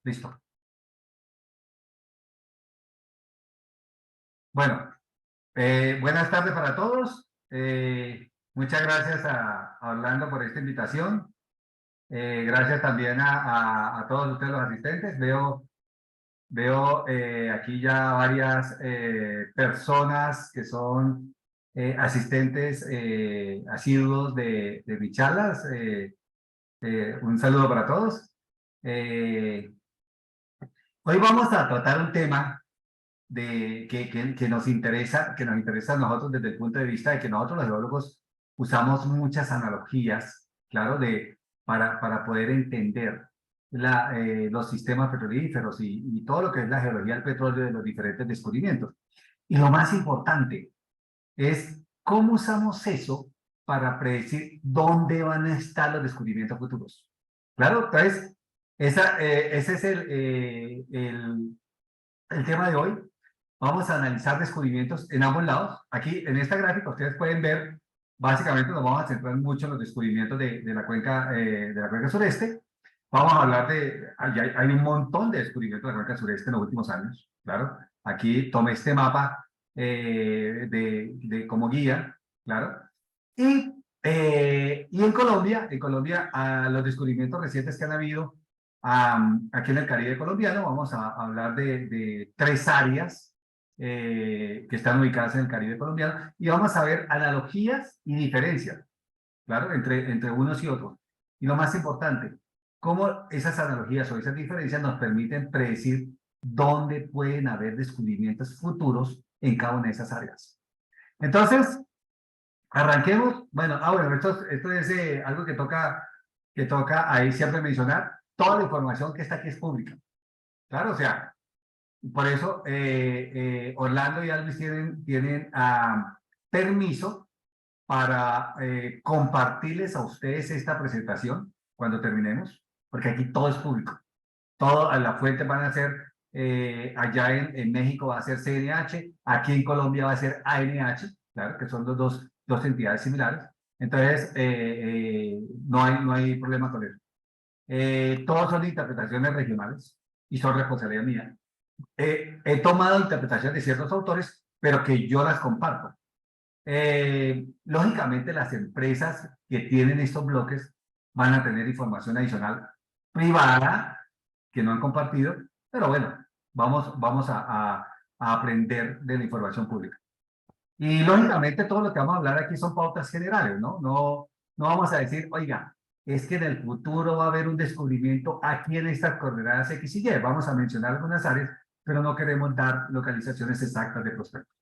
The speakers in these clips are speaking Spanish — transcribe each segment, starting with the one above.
Listo. Bueno, buenas tardes para todos. Muchas gracias a Orlando por esta invitación. Gracias también a todos ustedes los asistentes. Veo aquí ya varias personas que son asistentes asiduos de mis charlas. Un saludo para todos. Eh, Hoy vamos a tratar un tema que nos interesa a nosotros desde el punto de vista de que nosotros los geólogos usamos muchas analogías, claro, para poder entender los sistemas petrolíferos y todo lo que es la geología del petróleo de los diferentes descubrimientos. Y lo más importante es cómo usamos eso para predecir dónde van a estar los descubrimientos futuros. Claro, entonces, ese es el tema de hoy. Vamos a analizar descubrimientos en ambos lados. Aquí, en esta gráfica, ustedes pueden ver, básicamente nos vamos a centrar mucho en los descubrimientos de la cuenca sureste. Vamos a hablar hay un montón de descubrimientos de la cuenca sureste en los últimos años, claro. Aquí tomé este mapa como guía, claro. Y en Colombia, los descubrimientos recientes que han habido aquí en el Caribe colombiano, vamos a hablar de tres áreas que están ubicadas en el Caribe colombiano, y vamos a ver analogías y diferencias, claro, entre unos y otros. Y lo más importante, cómo esas analogías o esas diferencias nos permiten predecir dónde pueden haber descubrimientos futuros en cada una de esas áreas. Entonces, arranquemos. Bueno, esto es algo que toca ahí siempre mencionar. Toda la información que está aquí es pública. Claro, o sea, por eso Orlando y Alvis tienen permiso para compartirles a ustedes esta presentación cuando terminemos, porque aquí todo es público. Todo, a la fuente van a ser, allá en México va a ser CNH, aquí en Colombia va a ser ANH, claro, que son los dos entidades similares. Entonces, no hay problema con eso. Todos son interpretaciones regionales y son responsabilidad mía. He tomado interpretaciones de ciertos autores, pero que yo las comparto. Lógicamente, las empresas que tienen estos bloques van a tener información adicional privada que no han compartido, pero bueno, vamos a aprender de la información pública. Y lógicamente todo lo que vamos a hablar aquí son pautas generales, ¿no? No vamos a decir, oiga, es que en el futuro va a haber un descubrimiento aquí en estas coordenadas X y Y. Vamos a mencionar algunas áreas, pero no queremos dar localizaciones exactas de prospectos.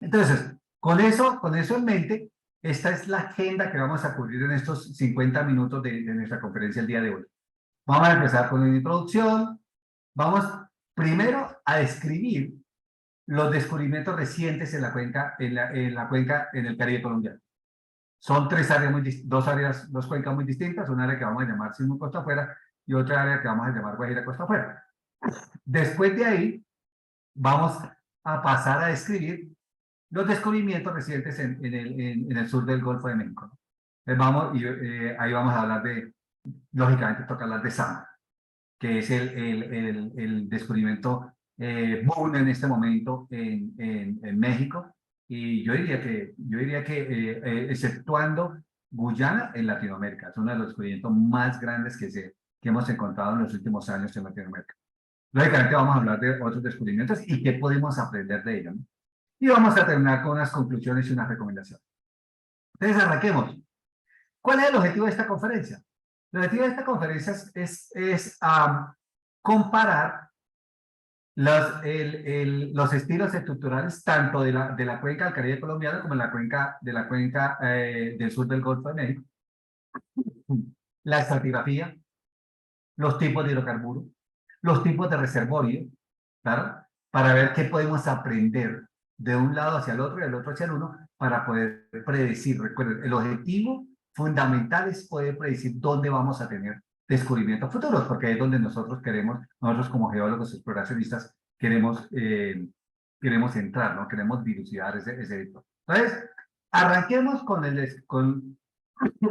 Entonces, con eso en mente, esta es la agenda que vamos a cubrir en estos 50 minutos de nuestra conferencia el día de hoy. Vamos a empezar con una introducción. Vamos primero a describir los descubrimientos recientes en la cuenca, en el Caribe colombiano. Son dos cuencas muy distintas, una área que vamos a llamar Sismo Costa Afuera y otra área que vamos a llamar Guajira Costa Afuera. Después de ahí, vamos a pasar a describir los descubrimientos recientes en el sur del Golfo de México. Ahí vamos a hablar lógicamente toca hablar de Sama, que es el descubrimiento boom en este momento en México. Y yo diría que exceptuando Guyana, en Latinoamérica, es uno de los descubrimientos más grandes que hemos encontrado en los últimos años en Latinoamérica. Lógicamente vamos a hablar de otros descubrimientos y qué podemos aprender de ellos, ¿no? Y vamos a terminar con unas conclusiones y unas recomendaciones. Entonces, arranquemos. ¿Cuál es el objetivo de esta conferencia? El objetivo de esta conferencia es comparar los estilos estructurales tanto de la cuenca del Caribe colombiano como de la cuenca del sur del Golfo de México, la estratigrafía, los tipos de hidrocarburos, los tipos de reservorio, ¿claro? Para ver qué podemos aprender de un lado hacia el otro y del otro hacia el uno para poder predecir. Recuerden, el objetivo fundamental es poder predecir dónde vamos a tener descubrimientos futuros, porque es donde nosotros como geólogos exploracionistas, queremos entrar, ¿no? Queremos dilucidar ese entorno. Entonces, arranquemos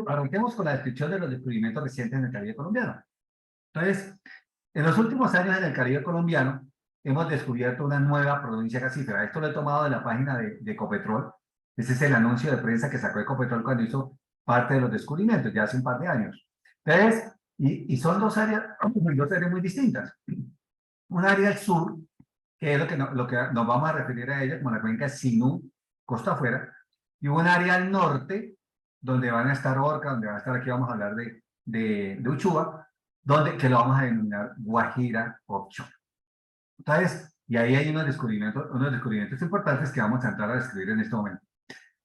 arranquemos con la descripción de los descubrimientos recientes en el Caribe colombiano. Entonces, En los últimos años en el Caribe colombiano hemos descubierto una nueva provincia gasífera. Esto lo he tomado de la página de Ecopetrol. Ese es el anuncio de prensa que sacó Ecopetrol cuando hizo parte de los descubrimientos, ya hace un par de años. Entonces, y son dos áreas muy distintas. Un área al sur, que es lo que nos vamos a referir a ella como la cuenca Sinú, costa afuera, y un área al norte, donde van a estar Orca, donde va a estar, aquí vamos a hablar de Uchua, que lo vamos a denominar Guajira Offshore. Entonces, y ahí hay unos descubrimientos importantes que vamos a entrar a describir en este momento.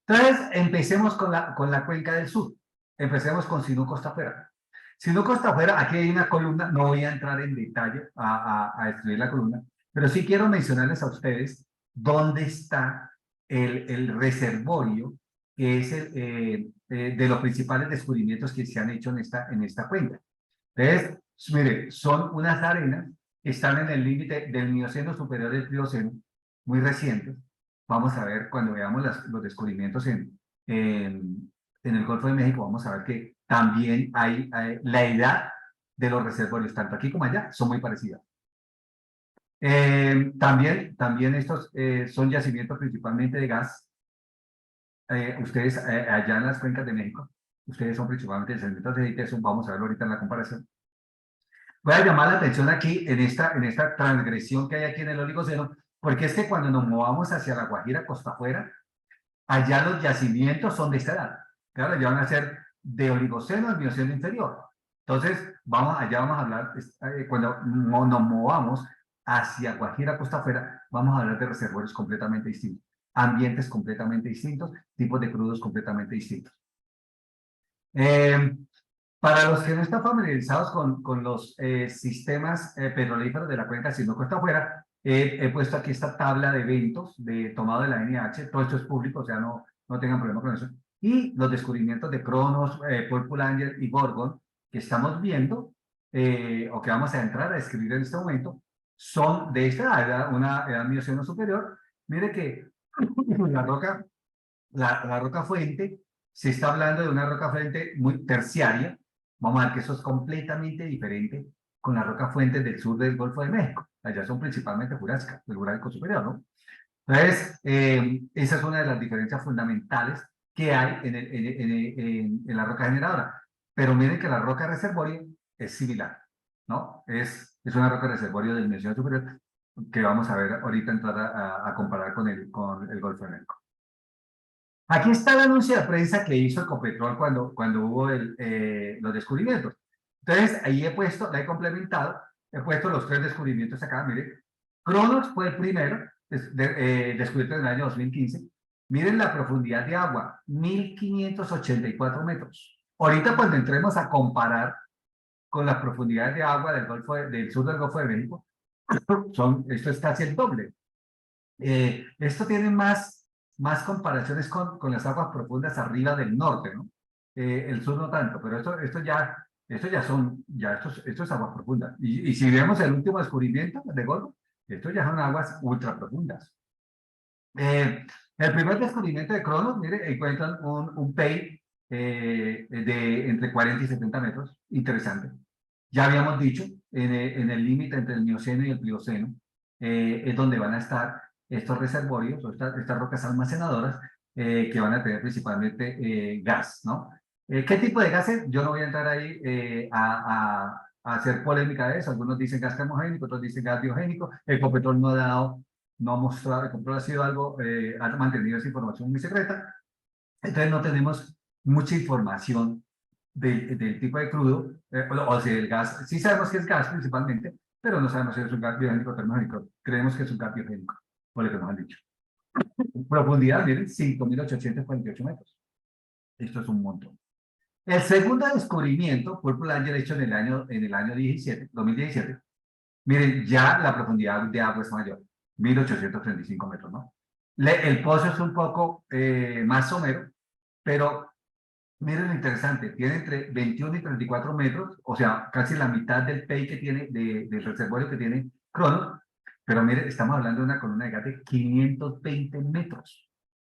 Entonces, empecemos con la cuenca del sur. Empecemos con Sinú Costa Afuera. Sinú Costa Afuera, aquí hay una columna, no voy a entrar en detalle a escribir la columna, pero sí quiero mencionarles a ustedes dónde está el reservorio, que es de los principales descubrimientos que se han hecho en esta cuenca. Entonces, mire, son unas arenas que están en el límite del Mioceno superior y del Plioceno, muy recientes. Vamos a ver, cuando veamos los descubrimientos en el Golfo de México, vamos a ver que también hay la edad de los reservorios, tanto aquí como allá, son muy parecidas. También estos son yacimientos principalmente de gas. Ustedes allá en las cuencas de México, ustedes son principalmente yacimientos de aceite, eso vamos a verlo ahorita en la comparación. Voy a llamar la atención aquí en esta transgresión que hay aquí en el Oligoceno, porque es que cuando nos movamos hacia la Guajira, costa afuera, allá los yacimientos son de esta edad. Claro, ya van a ser de Oligoceno al Mioceno inferior. Entonces, allá vamos a hablar, cuando nos movamos hacia Guajira, costa afuera, vamos a hablar de reservorios completamente distintos, ambientes completamente distintos, tipos de crudos completamente distintos. Para los que no están familiarizados con los sistemas petrolíferos de la cuenca Sinú Costa Afuera, he puesto aquí esta tabla de eventos de tomado de la NH, todo esto es público, o sea, no tengan problema con eso. Y los descubrimientos de Cronos, Purple Angel y Gorgon que estamos viendo, o que vamos a entrar a describir en este momento, son de esta edad, una edad mioceno superior. Mire que la roca fuente, se está hablando de una roca fuente muy terciaria. Vamos a ver que eso es completamente diferente con las rocas fuentes del sur del Golfo de México. Allá son principalmente jurásicas, del Jurásico superior, ¿no? Entonces, esa es una de las diferencias fundamentales que hay en la roca generadora. Pero miren que la roca reservorio es similar, ¿no? Es una roca reservorio del Mioceno superior que vamos a ver ahorita entrar a comparar con el Golfo de México. Aquí está el anuncio de prensa que hizo Ecopetrol cuando hubo los descubrimientos. Entonces, ahí la he complementado, he puesto los 3 descubrimientos acá, mire. Cronos fue el primero, descubierto en el año 2015. Miren la profundidad de agua, 1584 metros. Ahorita cuando entremos a comparar con las profundidades de agua del sur del Golfo de México, esto es casi el doble. Esto tiene más comparaciones con las aguas profundas arriba del norte, ¿no? El sur no tanto, pero esto es aguas profundas. Y si vemos el último descubrimiento de Golfo, esto ya son aguas ultra profundas. El primer descubrimiento de Cronos, mire, encuentran un PEI de entre 40 y 70 metros, interesante. Ya habíamos dicho, en el límite entre el Mioceno y el Plioceno, es donde van a estar estos reservorios o estas rocas almacenadoras que van a tener principalmente gas, ¿no? ¿Qué tipo de gases? Yo no voy a entrar ahí a hacer polémica de eso. Algunos dicen gas termogénico, otros dicen gas biogénico. Ecopetrol no ha mostrado, Ecopetrol ha sido ha mantenido esa información muy secreta. Entonces no tenemos mucha información del tipo de crudo, o sea, el gas. Sí sabemos que es gas principalmente, pero no sabemos si es un gas biogénico o termogénico. Creemos que es un gas biogénico, por lo que nos han dicho. Profundidad, miren, 5.848 metros. Esto es un montón. El segundo descubrimiento, Purple Angel, hecho en el año 2017, miren, ya la profundidad de agua es mayor, 1.835 metros, ¿no? El pozo es un poco más somero, pero miren lo interesante, tiene entre 21 y 34 metros, o sea, casi la mitad del PEI que tiene, del reservorio que tiene Cronos, pero miren, estamos hablando de una columna de gas de 520 metros.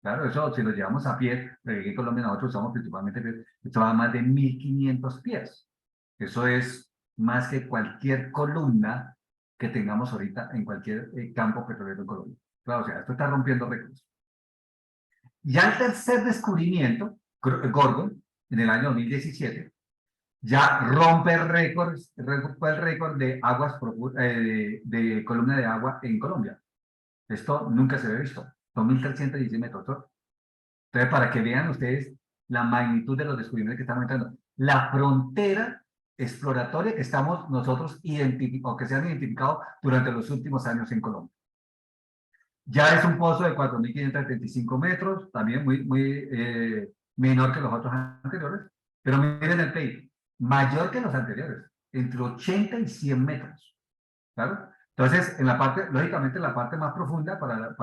Claro, eso si lo llevamos a pie, aquí en Colombia nosotros usamos principalmente pies, esto va a más de 1.500 pies. Eso es más que cualquier columna que tengamos ahorita en cualquier campo petrolero en Colombia. Claro, o sea, esto está rompiendo récords. Ya el tercer descubrimiento, Gorgon, en el año 2017, ya rompe el récord de aguas de columna de agua en Colombia. Esto nunca se había visto. 2.316 metros. Entonces, para que vean ustedes la magnitud de los descubrimientos que estamos entrando. La frontera exploratoria que estamos nosotros o que se han identificado durante los últimos años en Colombia. Ya es un pozo de 4.535 metros, también muy menor que los otros anteriores, pero miren el PEI, mayor que los anteriores, entre 80 y 100 metros, ¿claro? Entonces, en la parte, lógicamente, la parte más profunda para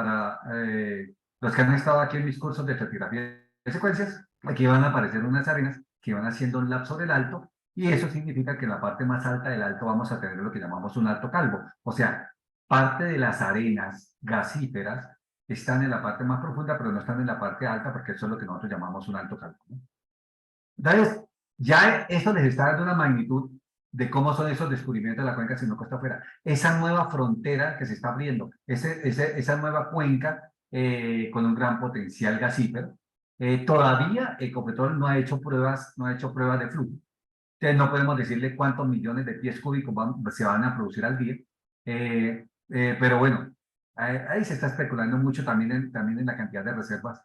los que han estado aquí en mis cursos de estratigrafía de secuencias, aquí van a aparecer unas arenas que van haciendo un lap sobre el alto, y eso significa que en la parte más alta del alto vamos a tener lo que llamamos un alto calvo. O sea, parte de las arenas gasíferas están en la parte más profunda, pero no están en la parte alta, porque eso es lo que nosotros llamamos un alto calvo, ¿no? Entonces, ya eso les está dando una magnitud de cómo son esos descubrimientos de la cuenca Sino-Costa Afuera. Esa nueva frontera que se está abriendo, esa nueva cuenca con un gran potencial gasífero. Todavía Ecopetrol no ha hecho pruebas de flujo. Entonces no podemos decirle cuántos millones de pies cúbicos se van a producir al día. Pero bueno, ahí se está especulando mucho también en la cantidad de reservas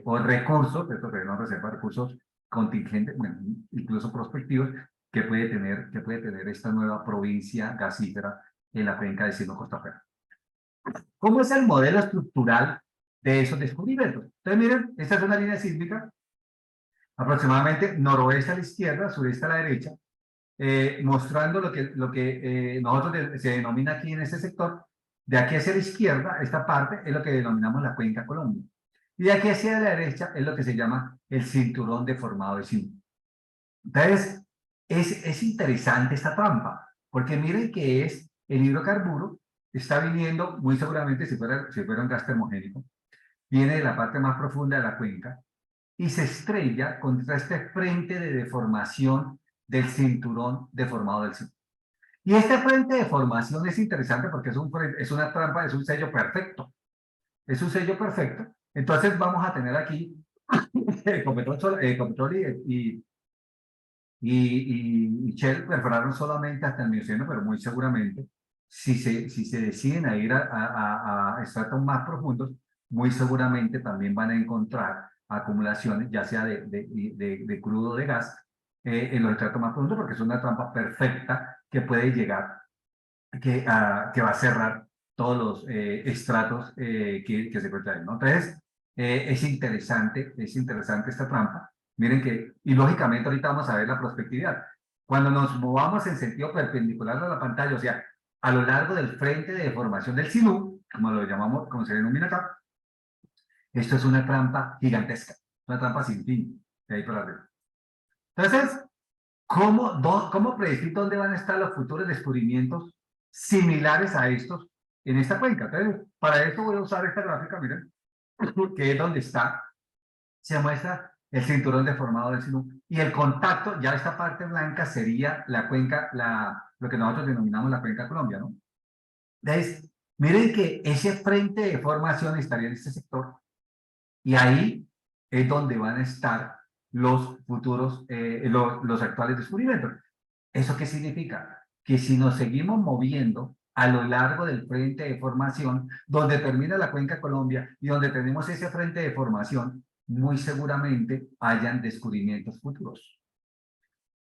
o recursos, esto que no reservas, recursos contingentes, bueno, incluso prospectivos, que puede tener esta nueva provincia gasífera en la cuenca de Sino-Costa Afuera. ¿Cómo es el modelo estructural de esos descubrimientos? Entonces miren, esta es una línea sísmica, aproximadamente noroeste a la izquierda, sureste a la derecha, mostrando lo que nosotros se denomina aquí en este sector. De aquí hacia la izquierda, esta parte es lo que denominamos la cuenca Colombia. Y de aquí hacia la derecha es lo que se llama el cinturón deformado de Sinú. Entonces, es interesante esta trampa, porque miren que es el hidrocarburo, está viniendo muy seguramente, si fuera un gas termogénico, viene de la parte más profunda de la cuenca y se estrella contra este frente de deformación del cinturón deformado del Sinú. Y este frente de formación es interesante porque es una trampa, es un sello perfecto. Es un sello perfecto. Entonces vamos a tener aquí Ecopetrol y Shell perforaron solamente hasta el Mioceno, pero muy seguramente, si se deciden a ir a estratos más profundos, muy seguramente también van a encontrar acumulaciones, ya sea de crudo o de gas, en los estratos más profundos, porque es una trampa perfecta que puede llegar, que va a cerrar todos los estratos que se encuentran ahí, ¿no? Entonces, es interesante esta trampa. Miren y lógicamente ahorita vamos a ver la prospectividad. Cuando nos movamos en sentido perpendicular a la pantalla, o sea, a lo largo del frente de deformación del Sinú, como lo llamamos, como se denomina acá, esto es una trampa gigantesca, una trampa sin fin, de ahí para arriba. Entonces, ¿cómo predecir dónde van a estar los futuros descubrimientos similares a estos en esta cuenca? Entonces, para eso voy a usar esta gráfica, miren, que es donde se muestra el cinturón deformado del Sinú. Y el contacto, ya esta parte blanca sería la cuenca, lo que nosotros denominamos la cuenca Colombia, ¿no? Entonces, miren que ese frente de formación estaría en este sector. Y ahí es donde van a estar los futuros, los actuales descubrimientos. ¿Eso qué significa? Que si nos seguimos moviendo a lo largo del frente de formación, donde termina la cuenca Colombia y donde tenemos ese frente de formación, muy seguramente hayan descubrimientos futuros.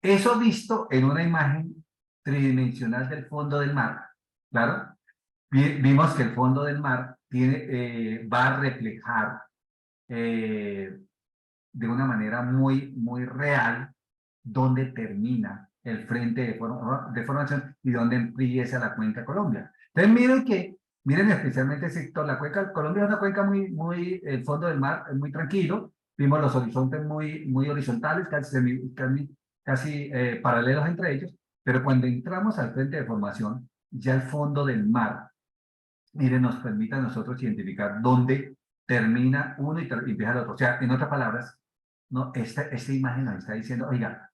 Eso visto en una imagen tridimensional del fondo del mar. Claro, vimos que el fondo del mar va a reflejar de una manera muy real dónde termina el frente de formación y dónde empieza la cuenca Colombia. Entonces miren especialmente el sector, la cuenca Colombia es una cuenca el fondo del mar es muy tranquilo, vimos los horizontes muy horizontales, casi paralelos entre ellos, pero cuando entramos al frente de formación, ya el fondo del mar, miren, nos permite a nosotros identificar dónde termina uno y empieza el otro. O sea, en otras palabras, no, esta imagen nos está diciendo, oiga,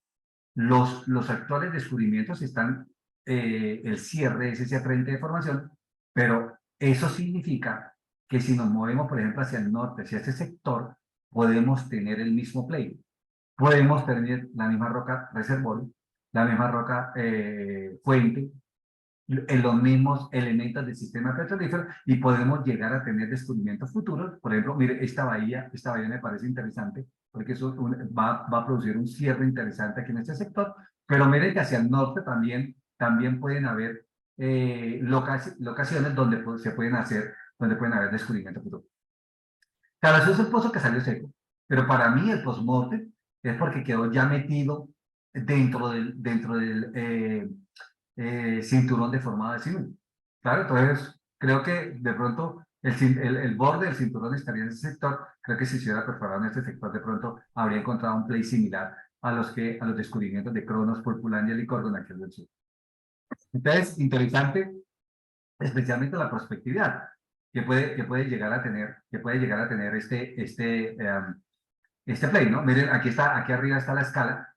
los actuales descubrimientos están el cierre es ese frente de formación, pero eso significa que si nos movemos, por ejemplo, hacia el norte, hacia ese sector, podemos tener el mismo play. Podemos tener la misma roca reservorio, la misma roca fuente, en los mismos elementos del sistema petrolífero y podemos llegar a tener descubrimientos futuros. Por ejemplo, mire, esta bahía me parece interesante porque eso va a producir un cierre interesante aquí en este sector, pero mire que hacia el norte también pueden haber locaciones donde donde pueden haber descubrimientos futuros. Claro, eso es el pozo que salió seco, pero para mí el postmortem es porque quedó ya metido dentro del cinturón deformado de Sinú. Claro, entonces creo que de pronto el borde del cinturón estaría en ese sector. Creo que si se hubiera perforado en este sector, de pronto habría encontrado un play similar a los descubrimientos de Cronos, Purpulandia y Cordon aquí del sur. Entonces, interesante, especialmente la prospectividad que puede llegar a tener este play, ¿no? Miren, aquí arriba está la escala.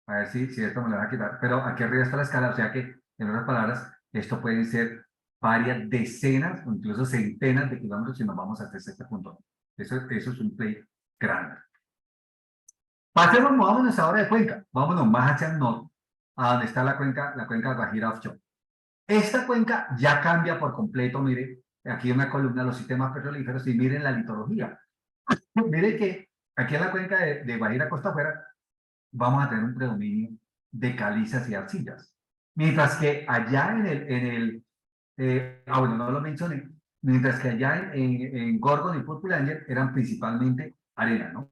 A ver si esto me lo va a quitar, pero aquí arriba está la escala, o sea que, en otras palabras, esto pueden ser varias decenas o incluso centenas de kilómetros si nos vamos hasta este punto. Eso es un play grande. Vámonos ahora de cuenca, vámonos más hacia el norte, a donde está la cuenca Guajira Offshore. Esta cuenca ya cambia por completo, mire, aquí en una columna los sistemas petrolíferos y miren la litología. Mire que aquí en la cuenca de Guajira Costa Afuera vamos a tener un predominio de calizas y arcillas. Mientras que allá bueno, no lo mencioné, mientras que allá en Gorgon y Purpuranger eran principalmente arena, ¿no?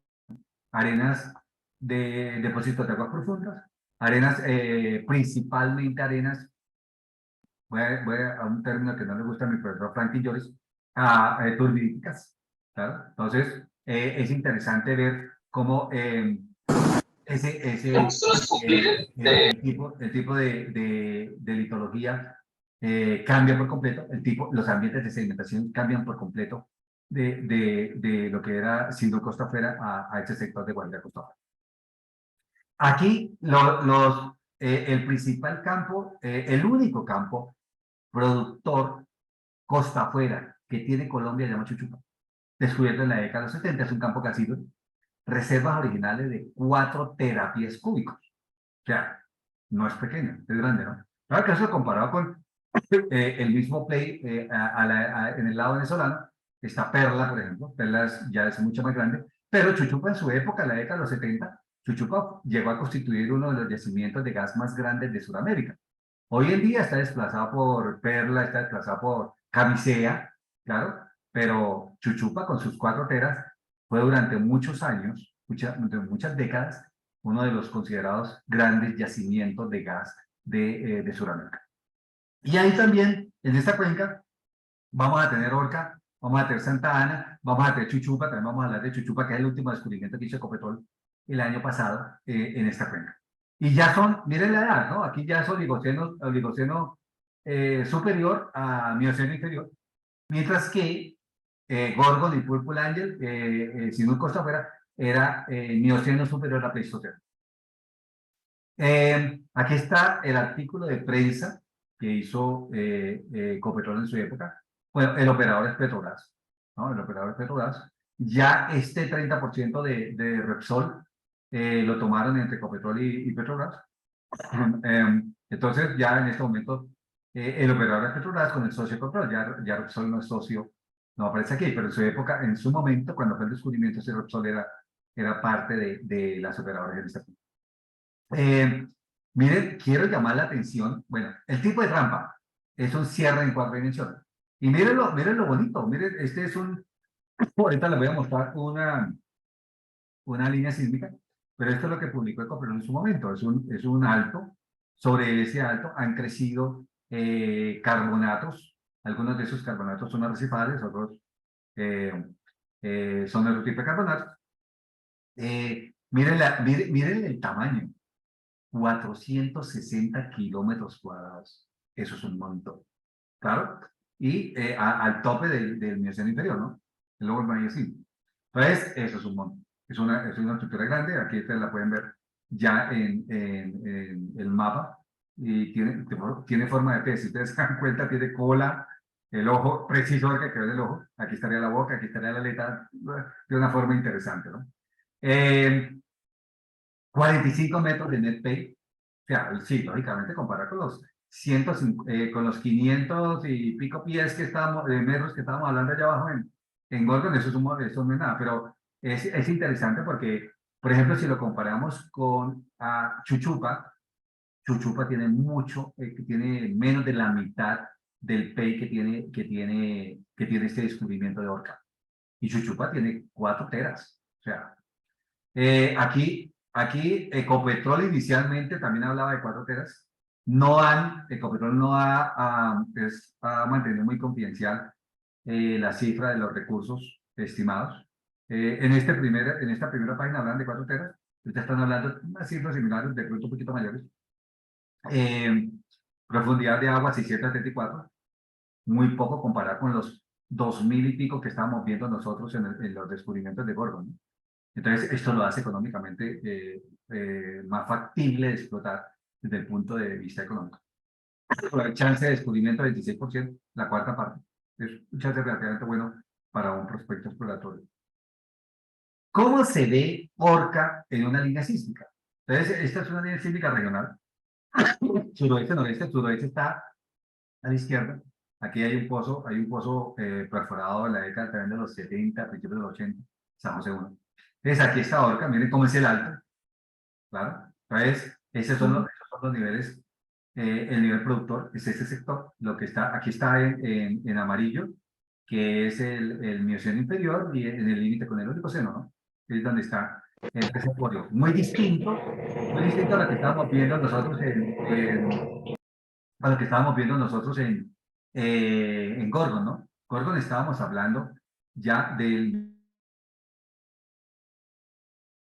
Arenas de depósitos de aguas profundas, arenas, principalmente arenas, voy a un término que no le gusta a mi profesor Franklin Joyce, turbidíticas, ¿claro? Entonces, es interesante ver cómo el tipo de litología cambia por completo, los ambientes de sedimentación cambian por completo de lo que era Sindhu Costa Afuera a este sector de Guajira Costa Afuera. Aquí el principal campo, el único campo productor costa afuera que tiene Colombia se llama Chuchupa, descubierto en la década de los 70, es un campo casido, reservas originales de 4 terapias cúbicos. O sea, no es pequeño, es grande, ¿no? Claro que eso comparado con el mismo play en el lado venezolano, está Perla, por ejemplo. Perla ya es mucho más grande, pero Chuchupa en su época, en la década de los 70, Chuchupa llegó a constituir uno de los yacimientos de gas más grandes de Sudamérica. Hoy en día está desplazado por Perla, está desplazado por Camisea, claro, pero Chuchupa con sus 4 teras fue durante muchos años, durante muchas décadas, uno de los considerados grandes yacimientos de gas de Sudamérica. Y ahí también, en esta cuenca, vamos a tener Orca, vamos a tener Santa Ana, vamos a tener Chuchupa, también vamos a hablar de Chuchupa, que es el último descubrimiento que hizo Ecopetrol el año pasado en esta cuenca. Y ya miren la edad, ¿no? Aquí ya es oligoceno superior a Mioceno inferior, mientras que Gorgon y Purple Angel, si no costa afuera, era Mioceno superior a Pleistoceno. Aquí está el artículo de prensa que hizo Ecopetrol en su época. Bueno, el operador es Petrobras, ¿no? El operador es Petrobras. Ya este 30% de Repsol lo tomaron entre Ecopetrol y Petrobras. Entonces, ya en este momento, el operador es Petrobras con el socio Ecopetrol. Ya Repsol no es socio, no aparece aquí, pero en su época, en su momento, cuando fue el descubrimiento, ese Repsol era parte de las operadoras en este punto. Miren, quiero llamar la atención. Bueno, el tipo de trampa es un cierre en 4 dimensiones. Y miren lo bonito. Miren, este es ahorita les voy a mostrar una línea sísmica, pero esto es lo que publicó Ecopetrol en su momento. Es un alto. Sobre ese alto han crecido carbonatos. Algunos de esos carbonatos son arrecifales, otros son otro tipo de carbonatos. Miren el tamaño. 460 kilómetros cuadrados. Eso es un montón. Claro. Y al tope del Mioceno inferior, ¿no? El Lower Miocene. Entonces, eso es un montón. Es una estructura grande. Aquí ustedes la pueden ver ya en el mapa y tiene forma de pez. Si ustedes se dan cuenta, tiene cola, el ojo preciso que ve el ojo. Aquí estaría la boca, aquí estaría la aleta, de una forma interesante, ¿no? 45 metros de net pay. O sea, sí, lógicamente comparar con los 105, con los 500 y pico pies que estábamos, metros que estábamos hablando allá abajo en Gorgon, eso no es nada, pero es interesante porque, por ejemplo, si lo comparamos con Chuchupa, Chuchupa tiene mucho, tiene menos de la mitad del pay que tiene este descubrimiento de Orca. Y Chuchupa tiene 4 teras. O sea, aquí Ecopetrol inicialmente también hablaba de 4 teras. Ecopetrol no ha mantenido muy confidencial la cifra de los recursos estimados. En esta primera página hablan de 4 teras. Ahorita están hablando de unas cifras similares, de pronto un poquito mayores. Eh, Profundidad de agua 674, muy poco comparado con los 2000 y pico que estábamos viendo nosotros en los descubrimientos de Gorgon, ¿no? Entonces, esto lo hace económicamente más factible de explotar desde el punto de vista económico. La chance de descubrimiento 26%, la cuarta parte. Es un chance relativamente bueno para un prospecto exploratorio. ¿Cómo se ve Orca en una línea sísmica? Entonces, esta es una línea sísmica regional. Suroeste, noreste, suroeste está a la izquierda. Aquí hay un pozo perforado en la década también de los 70, principios de los 80, San José 1. Entonces, aquí está Orca, miren cómo es el alto, claro. Entonces, esos son los niveles, el nivel productor es este sector, lo que está, aquí está en amarillo, que es el Mioceno inferior y en el límite con el Oligoceno, ¿no? Es donde está el reservorio. Muy distinto a lo que estábamos viendo nosotros a lo que estábamos viendo nosotros en Gorgon, ¿no? Gorgon estábamos hablando ya del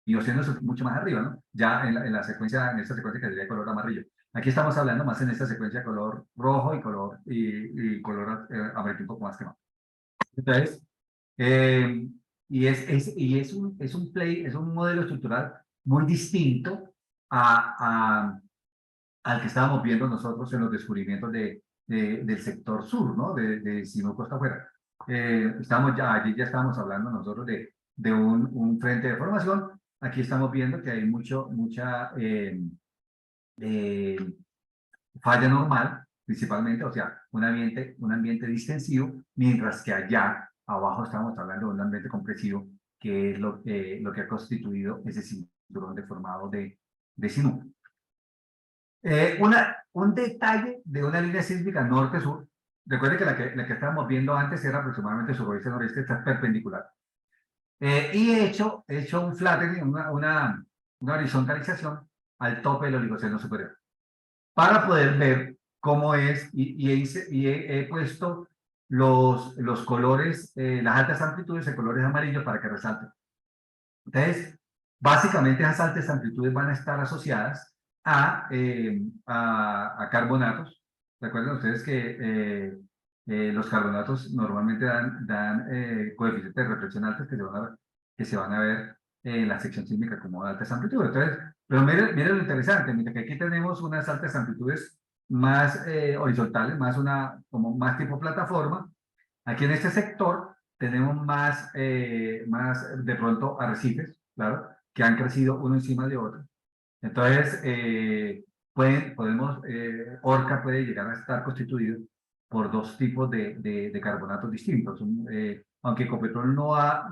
Mioceno es mucho más arriba, ¿no? Ya en esta secuencia que sería de color amarillo. Aquí estamos hablando más en esta secuencia de color rojo y color amarillo un poco más quemado. Entonces, eh, es un modelo estructural muy distinto al que estábamos viendo nosotros en los descubrimientos del sector sur, ¿no? De Sinú Costa Afuera. Allí ya estábamos hablando nosotros de un frente de formación. Aquí estamos viendo que hay mucha eh, falla normal, principalmente, o sea, un ambiente distensivo, mientras que allá abajo estamos hablando de un ambiente compresivo, que es lo que ha constituido ese cinturón deformado de Sinú. Un detalle de una línea sísmica norte-sur. Recuerde que la que estábamos viendo antes era aproximadamente suroeste-noreste, está perpendicular. Y he hecho un flattening, una horizontalización al tope del Oligoceno superior, para poder ver cómo es, he puesto los colores, las altas amplitudes de colores amarillos para que resalten. Entonces, básicamente esas altas amplitudes van a estar asociadas a carbonatos. Recuerden ustedes que los carbonatos normalmente dan coeficientes de reflexión altos que se van a ver en la sección sísmica como altas amplitudes. Entonces, pero miren lo interesante, miren que aquí tenemos unas altas amplitudes más horizontales, como más tipo plataforma. Aquí en este sector tenemos más de pronto arrecifes, claro, que han crecido uno encima de otro. Entonces, Orca puede llegar a estar constituido por 2 tipos de carbonatos distintos. Aunque Ecopetrol no ha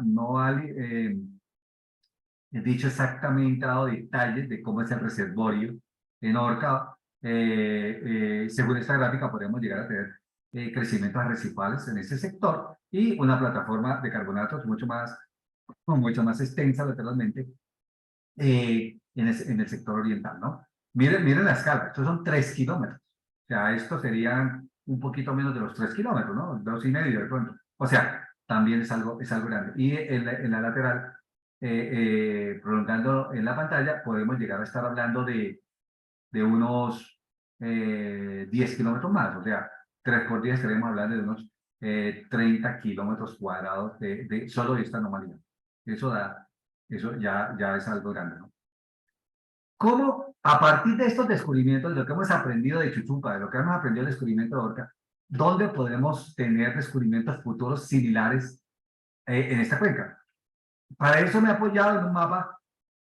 dicho exactamente, ha dado detalles de cómo es el reservorio en Orca, según esta gráfica podemos llegar a tener crecimientos arrecifales en ese sector y una plataforma de carbonatos mucho más extensa lateralmente en el sector oriental, ¿no? Miren la escala, estos son 3 kilómetros. O sea, estos serían un poquito menos de los 3 kilómetros, ¿no? 2,5 de pronto. O sea, también es algo grande. Y en la lateral, prolongando en la pantalla, podemos llegar a estar hablando de unos 10 kilómetros más. O sea, 3 por 10 estaremos hablando de unos 30 kilómetros cuadrados solo de esta anomalía. Eso ya es algo grande, ¿no? ¿Cómo, a partir de estos descubrimientos, de lo que hemos aprendido de Chuchupa, de lo que hemos aprendido del descubrimiento de Orca, dónde podemos tener descubrimientos futuros similares en esta cuenca? Para eso me he apoyado en un mapa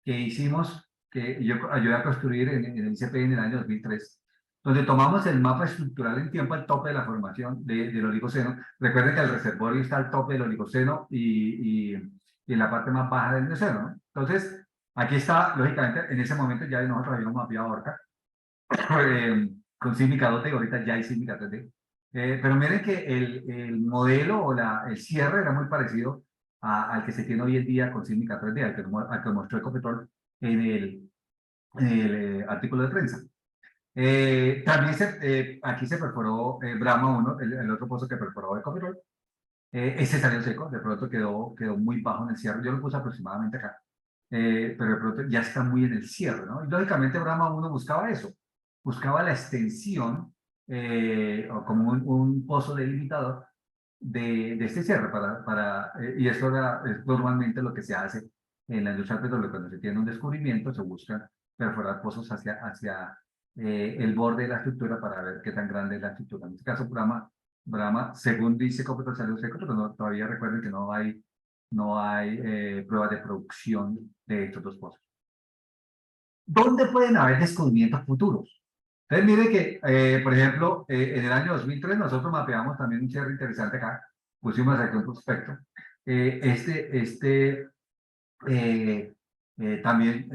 que hicimos, que yo ayudé a construir en el ICP en el año 2003, donde tomamos el mapa estructural en tiempo al tope de la formación del Oligoceno. Recuerden que el reservorio está al tope del Oligoceno y en la parte más baja del Mioceno, ¿no? Entonces, aquí está, lógicamente, en ese momento ya nosotros habíamos mapeado Orca con sísmica 2D, ahorita ya hay sísmica 3D. Pero miren que el modelo o el cierre era muy parecido al que se tiene hoy en día con sísmica 3D, al que mostró Ecopetrol en el artículo de prensa. También aquí se perforó Brahma 1, el otro pozo que perforó Ecopetrol. Ese salió seco, de pronto quedó muy bajo en el cierre. Yo lo puse aproximadamente acá. Pero de pronto ya está muy en el cierre, ¿no? Y lógicamente Brahma 1 buscaba eso, buscaba la extensión o como un pozo delimitador de este cierre y eso es normalmente lo que se hace en la industria petrolera. Cuando se tiene un descubrimiento, se busca perforar pozos hacia el borde de la estructura para ver qué tan grande es la estructura. En este caso, Brahma, según dice Ecopetrol, salió seco, pero todavía recuerden que no hay pruebas de producción de estos dos pozos. ¿Dónde pueden haber descubrimientos futuros? Entonces, mire que, por ejemplo, en el año 2003 nosotros mapeamos también un cierre interesante acá, pusimos aquí un prospecto. También,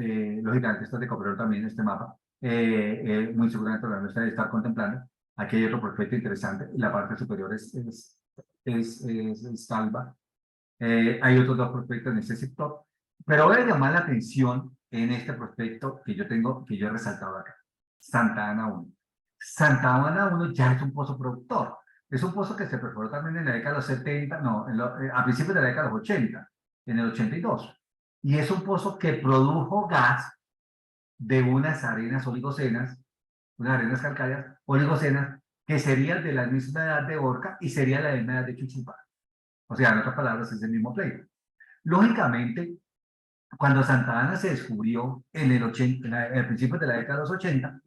lógicamente, esto es de Ecopetrol también, este mapa, muy seguramente lo van a estar contemplando. Aquí hay otro prospecto interesante, la parte superior es Salva. Hay otros dos prospectos en este sector, pero voy a llamar la atención en este prospecto que yo he resaltado acá, Santa Ana 1. Santa Ana 1 ya es un pozo productor. Es un pozo que se perforó también en la década de los 70, no, a principios de la década de los 80, en el 82. Y es un pozo que produjo gas de unas arenas oligocenas, unas arenas calcáreas oligocenas, que serían de la misma edad de Orca y sería la misma edad de Chuchupa. O sea, en otras palabras, es el mismo pleito. Lógicamente, cuando Santa Ana se descubrió en el principio de la década de los 80,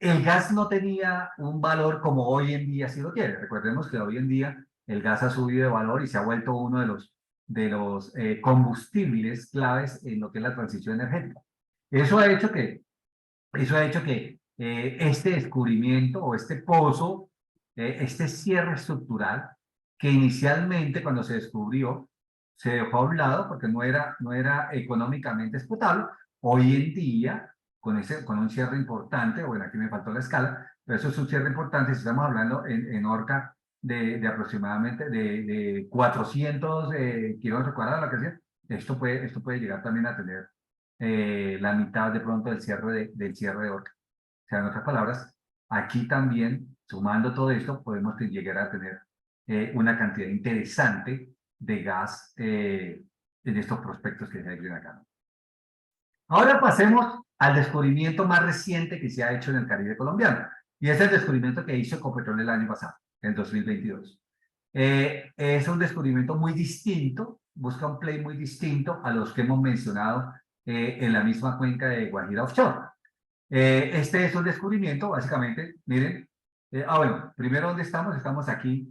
el gas no tenía un valor como hoy en día sí lo tiene. Recordemos que hoy en día el gas ha subido de valor y se ha vuelto uno de los combustibles claves en lo que es la transición energética. Eso ha hecho que este descubrimiento o este pozo, este cierre estructural, que inicialmente cuando se descubrió se dejó a un lado porque no era económicamente explotable, hoy en día, con un cierre importante, bueno, aquí me faltó la escala, pero eso es un cierre importante, si estamos hablando en Orca de aproximadamente de 400 kilómetros cuadrados, lo que sea, esto puede llegar también a tener la mitad de pronto del cierre de Orca. O sea, en otras palabras, aquí también, sumando todo esto, podemos llegar a tener una cantidad interesante de gas en estos prospectos que se ven acá. Ahora pasemos al descubrimiento más reciente que se ha hecho en el Caribe colombiano, y es el descubrimiento que hizo Ecopetrol el año pasado, en 2022. Es un descubrimiento muy distinto, busca un play muy distinto a los que hemos mencionado en la misma cuenca de Guajira Offshore. Este es un descubrimiento, básicamente, miren, bueno, primero, ¿dónde estamos? Estamos aquí,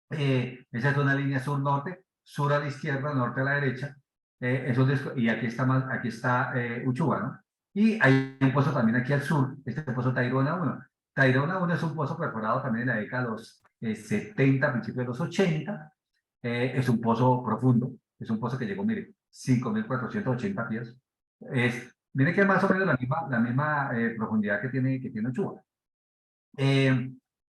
esa es una línea sur-norte, sur a la izquierda, norte a la derecha, y aquí está Uchuva, ¿no? Y hay un pozo también aquí al sur, este pozo Tayrona 1. Tayrona 1 es un pozo perforado también en la década de los 70, principios de los 80, es un pozo profundo, es un pozo que llegó, mire, 5.480 pies, miren que es más o menos la misma profundidad que tiene Uchuva.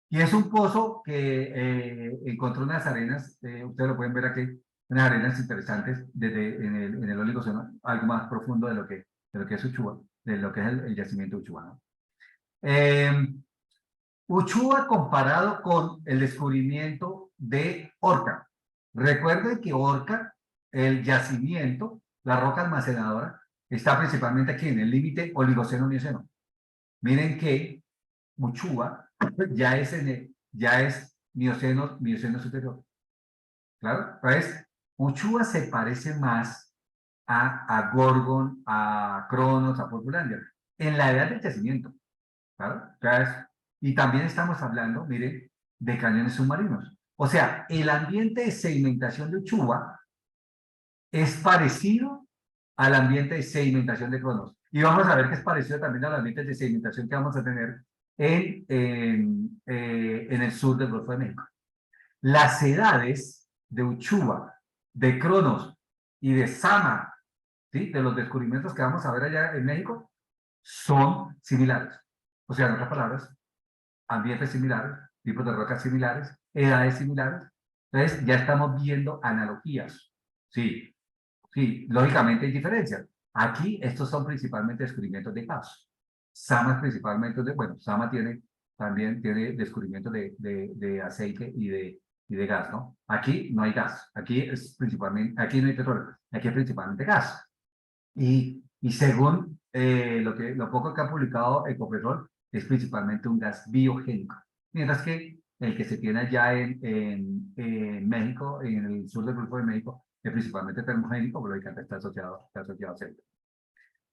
Y es un pozo que encontró unas arenas, ustedes lo pueden ver aquí, unas arenas interesantes en el Oligoceno, algo más profundo de lo que es Uchuva, de lo que es el yacimiento de Uchuva, ¿no? Uchuva comparado con el descubrimiento de Orca. Recuerden que Orca, el yacimiento, la roca almacenadora, está principalmente aquí en el límite Oligoceno-Mioceno. Miren que Uchuva ya es Mioceno superior. ¿Claro? Entonces, Uchuva se parece más a Gorgon, a Cronos, a Portulandia. en la edad del yacimiento, ¿claro? Y también estamos hablando, miren, de cañones submarinos. O sea, el ambiente de sedimentación de Uchuva es parecido al ambiente de sedimentación de Cronos. Y vamos a ver que es parecido también al ambiente de sedimentación que vamos a tener en el sur del Golfo de México. Las edades de Uchuva, de Cronos y de Sama, ¿sí? De los descubrimientos que vamos a ver allá en México, son similares. O sea, en otras palabras, ambientes similares, tipos de rocas similares, edades similares. Entonces, ya estamos viendo analogías. Sí, sí, lógicamente hay diferencias. Aquí, estos son principalmente descubrimientos de gas. Sama es principalmente, bueno, Sama también tiene descubrimientos de aceite y de gas, ¿no? Aquí no hay gas. Aquí es principalmente, aquí no hay petróleo. Aquí es principalmente gas. Y según lo poco que ha publicado Ecopetrol, es principalmente un gas biogénico. Mientras que el que se tiene allá en México, en el sur del Golfo de México, es principalmente termogénico, pero está asociado a aceite.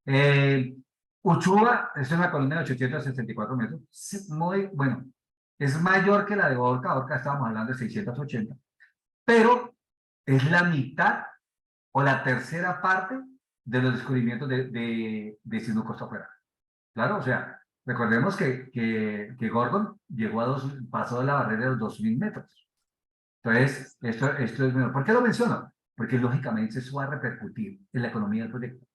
Eh, Uchuva es una colina de 864 metros, muy, bueno, es mayor que la de Orca. Orca estábamos hablando de 680, pero es la mitad o la tercera parte de los descubrimientos de Sino Costa Afuera. Claro, o sea, recordemos que Gordon pasó de la barrera de los 2000 metros. Entonces, esto es menor. ¿Por qué lo menciono? Porque lógicamente eso va a repercutir en la economía del proyecto.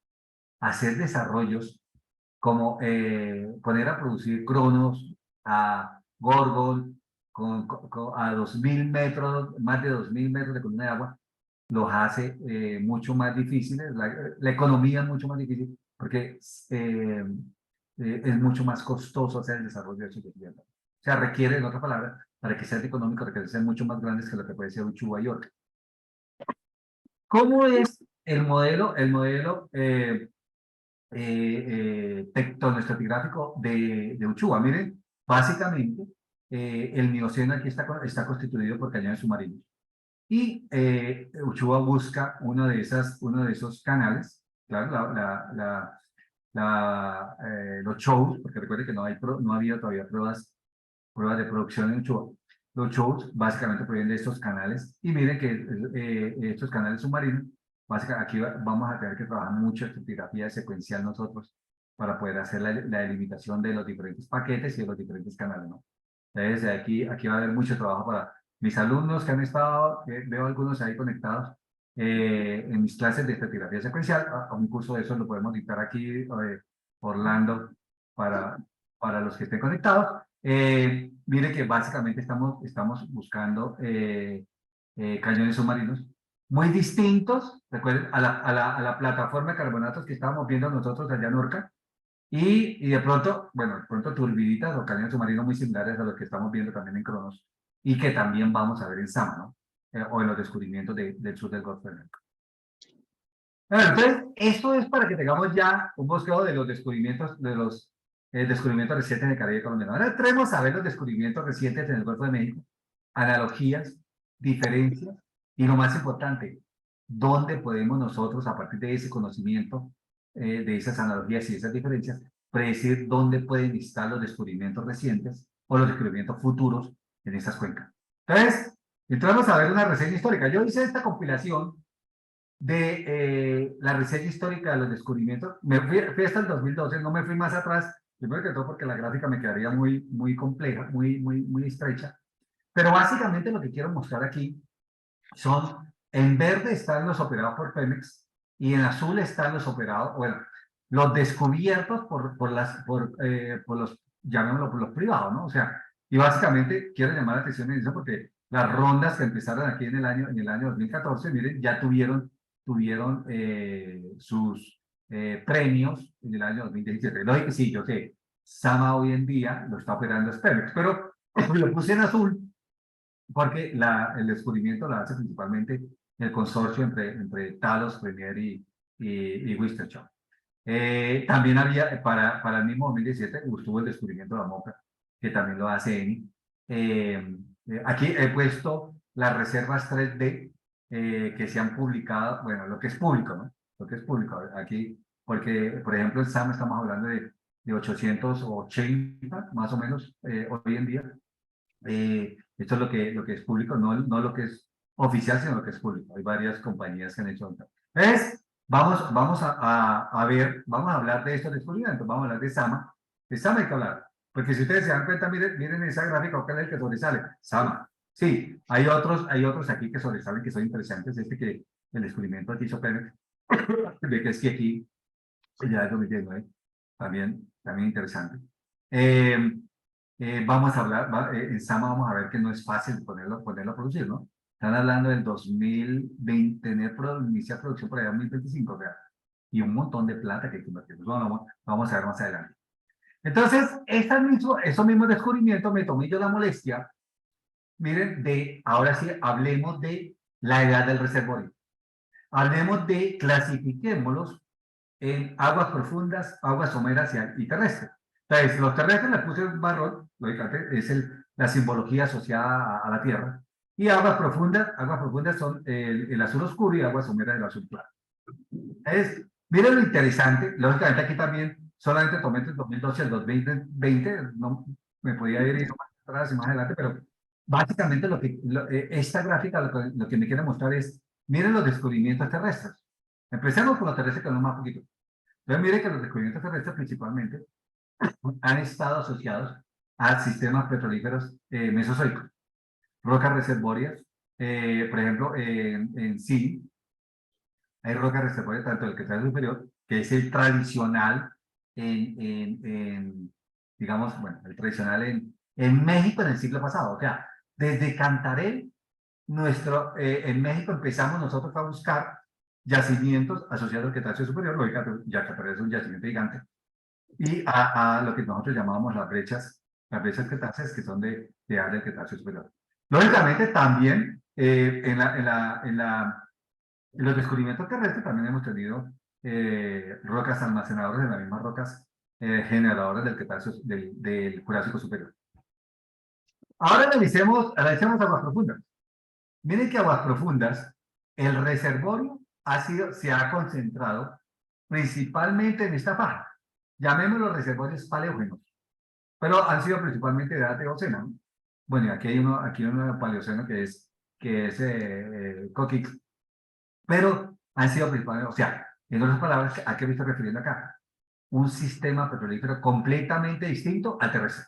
Hacer desarrollos como poner a producir Cronos, a Gorgon, a 2000 metros, más de 2000 metros de columna de agua, los hace mucho más difíciles. La economía es mucho más difícil porque es mucho más costoso hacer el desarrollo de su vivienda. O sea, requiere, en otras palabras, para que sea económico, requiere ser mucho más grandes que lo que puede ser Uchuva y Orca. ¿Cómo es el modelo? El modelo tectonoestratigráfico de Uchuva. Miren, básicamente, el Mioceno aquí está constituido por cañones submarinos. Y Uchuva busca uno de esos canales, claro, los shows, porque recuerde que no ha habido todavía pruebas de producción en Uchuva. Los shows básicamente provienen de estos canales. Y miren que estos canales submarinos, básicamente aquí vamos a tener que trabajar mucho estratigrafía secuencial nosotros para poder hacer la delimitación de los diferentes paquetes y de los diferentes canales, ¿no? Entonces, aquí va a haber mucho trabajo para mis alumnos que han estado, veo algunos ahí conectados en mis clases de estratigrafía secuencial. A un curso de eso lo podemos dictar aquí, Orlando, para, para los que estén conectados. Mire que básicamente estamos buscando cañones submarinos muy distintos, recuerden, a la plataforma de carbonatos que estábamos viendo nosotros allá en Orca. Y de pronto, bueno, de pronto turbiditas o cañones submarinos muy similares a los que estamos viendo también en Cronos y que también vamos a ver en Sama, ¿no? O en los descubrimientos del sur del Golfo de México. Bueno, entonces, esto es para que tengamos ya un bosqueo de los descubrimientos recientes en el Caribe colombiano. Ahora entremos a ver los descubrimientos recientes en el Golfo de México, analogías, diferencias y lo más importante, dónde podemos nosotros, a partir de ese conocimiento, de esas analogías y esas diferencias, predecir dónde pueden estar los descubrimientos recientes o los descubrimientos futuros en esas cuencas. Entonces, entramos a ver una reseña histórica. Yo hice esta compilación de la reseña histórica de los descubrimientos. Fui hasta el 2012, no me fui más atrás, primero que todo porque la gráfica me quedaría muy compleja, muy estrecha. Pero básicamente lo que quiero mostrar aquí son, en verde están los operados por Pemex y en azul están los operados, bueno, los descubiertos por los, llamémoslo, por los privados, ¿no? O sea, y básicamente quiero llamar la atención en eso porque las rondas que empezaron aquí en el año 2014, miren, ya tuvieron sus premios en el año 2017. Lógico, sí, yo sé, Sama hoy en día lo está operando es Pemex, pero lo puse en azul porque el descubrimiento lo hace principalmente el consorcio entre Talos, Premier y Wistersham. También había, para el mismo 2017, estuvo el descubrimiento de la Moca, que también lo hace ENI. Aquí he puesto las reservas 3D que se han publicado, bueno, lo que es público, ¿no? Lo que es público. Aquí, porque, por ejemplo, en SAM estamos hablando de de 880, más o menos, hoy en día. Esto es lo que es público, no lo que es oficial, sino lo que es público. Hay varias compañías que han hecho. Entonces, vamos a hablar de estos descubrimientos, vamos a hablar de Sama. De Sama hay que hablar, porque si ustedes se dan cuenta, miren esa gráfica, ¿cuál es el que sobresale? Sama. Sí, hay otros aquí que sobresalen, que son interesantes. Que el descubrimiento de Tiso Pérez, de que es que aquí, ya es 2019, también interesante. Vamos a hablar, en Sama vamos a ver que no es fácil ponerlo a producir, ¿no? Están hablando del 2020, iniciar producción por allá en 2025, o sea, y un montón de plata que hay que invertir. Vamos a ver más adelante. Entonces, esos mismos descubrimientos me tomé yo la molestia, miren, ahora sí, hablemos de la edad del reservorio. Hablemos clasifiquémoslos en aguas profundas, aguas someras y terrestres. Entonces, los terrestres le puse un marrón, lógicamente, es la simbología asociada a la Tierra. Y aguas profundas son el azul oscuro y aguas someras el azul claro. Entonces, miren lo interesante, lógicamente aquí también solamente tomé el 2012 al 2020, no me podía ir más atrás y más adelante, pero básicamente esta gráfica lo que me quiere mostrar es, miren los descubrimientos terrestres. Empecemos con los terrestres que son más poquito. Entonces, mire que los descubrimientos terrestres principalmente han estado asociados a sistemas petrolíferos mesozoicos, rocas reservorias, por ejemplo, en sí, hay rocas reservorias tanto del Cretácico superior, que es el tradicional digamos, bueno, el tradicional en México en el siglo pasado. O sea, desde Cantarell, en México empezamos nosotros a buscar yacimientos asociados al Cretácico superior, lógicamente, ya Cantarell es un yacimiento gigante, y a lo que nosotros llamábamos las brechas cretáceas, que son de área del Cretácico superior. Lógicamente, también en los descubrimientos terrestres también hemos tenido rocas almacenadoras en las mismas rocas generadoras del Cretácico, del Jurásico superior. Ahora analicemos aguas profundas. Miren que aguas profundas, el reservorio se ha concentrado principalmente en esta faja. Llamémoslos reservorios paleógenos, pero han sido principalmente de edad eocena, ¿no? Bueno, y aquí hay uno paleoceno que es Coquix, pero han sido principalmente, o sea, en otras palabras, ¿a qué me estoy refiriendo acá? Un sistema petrolífero completamente distinto al terrestre.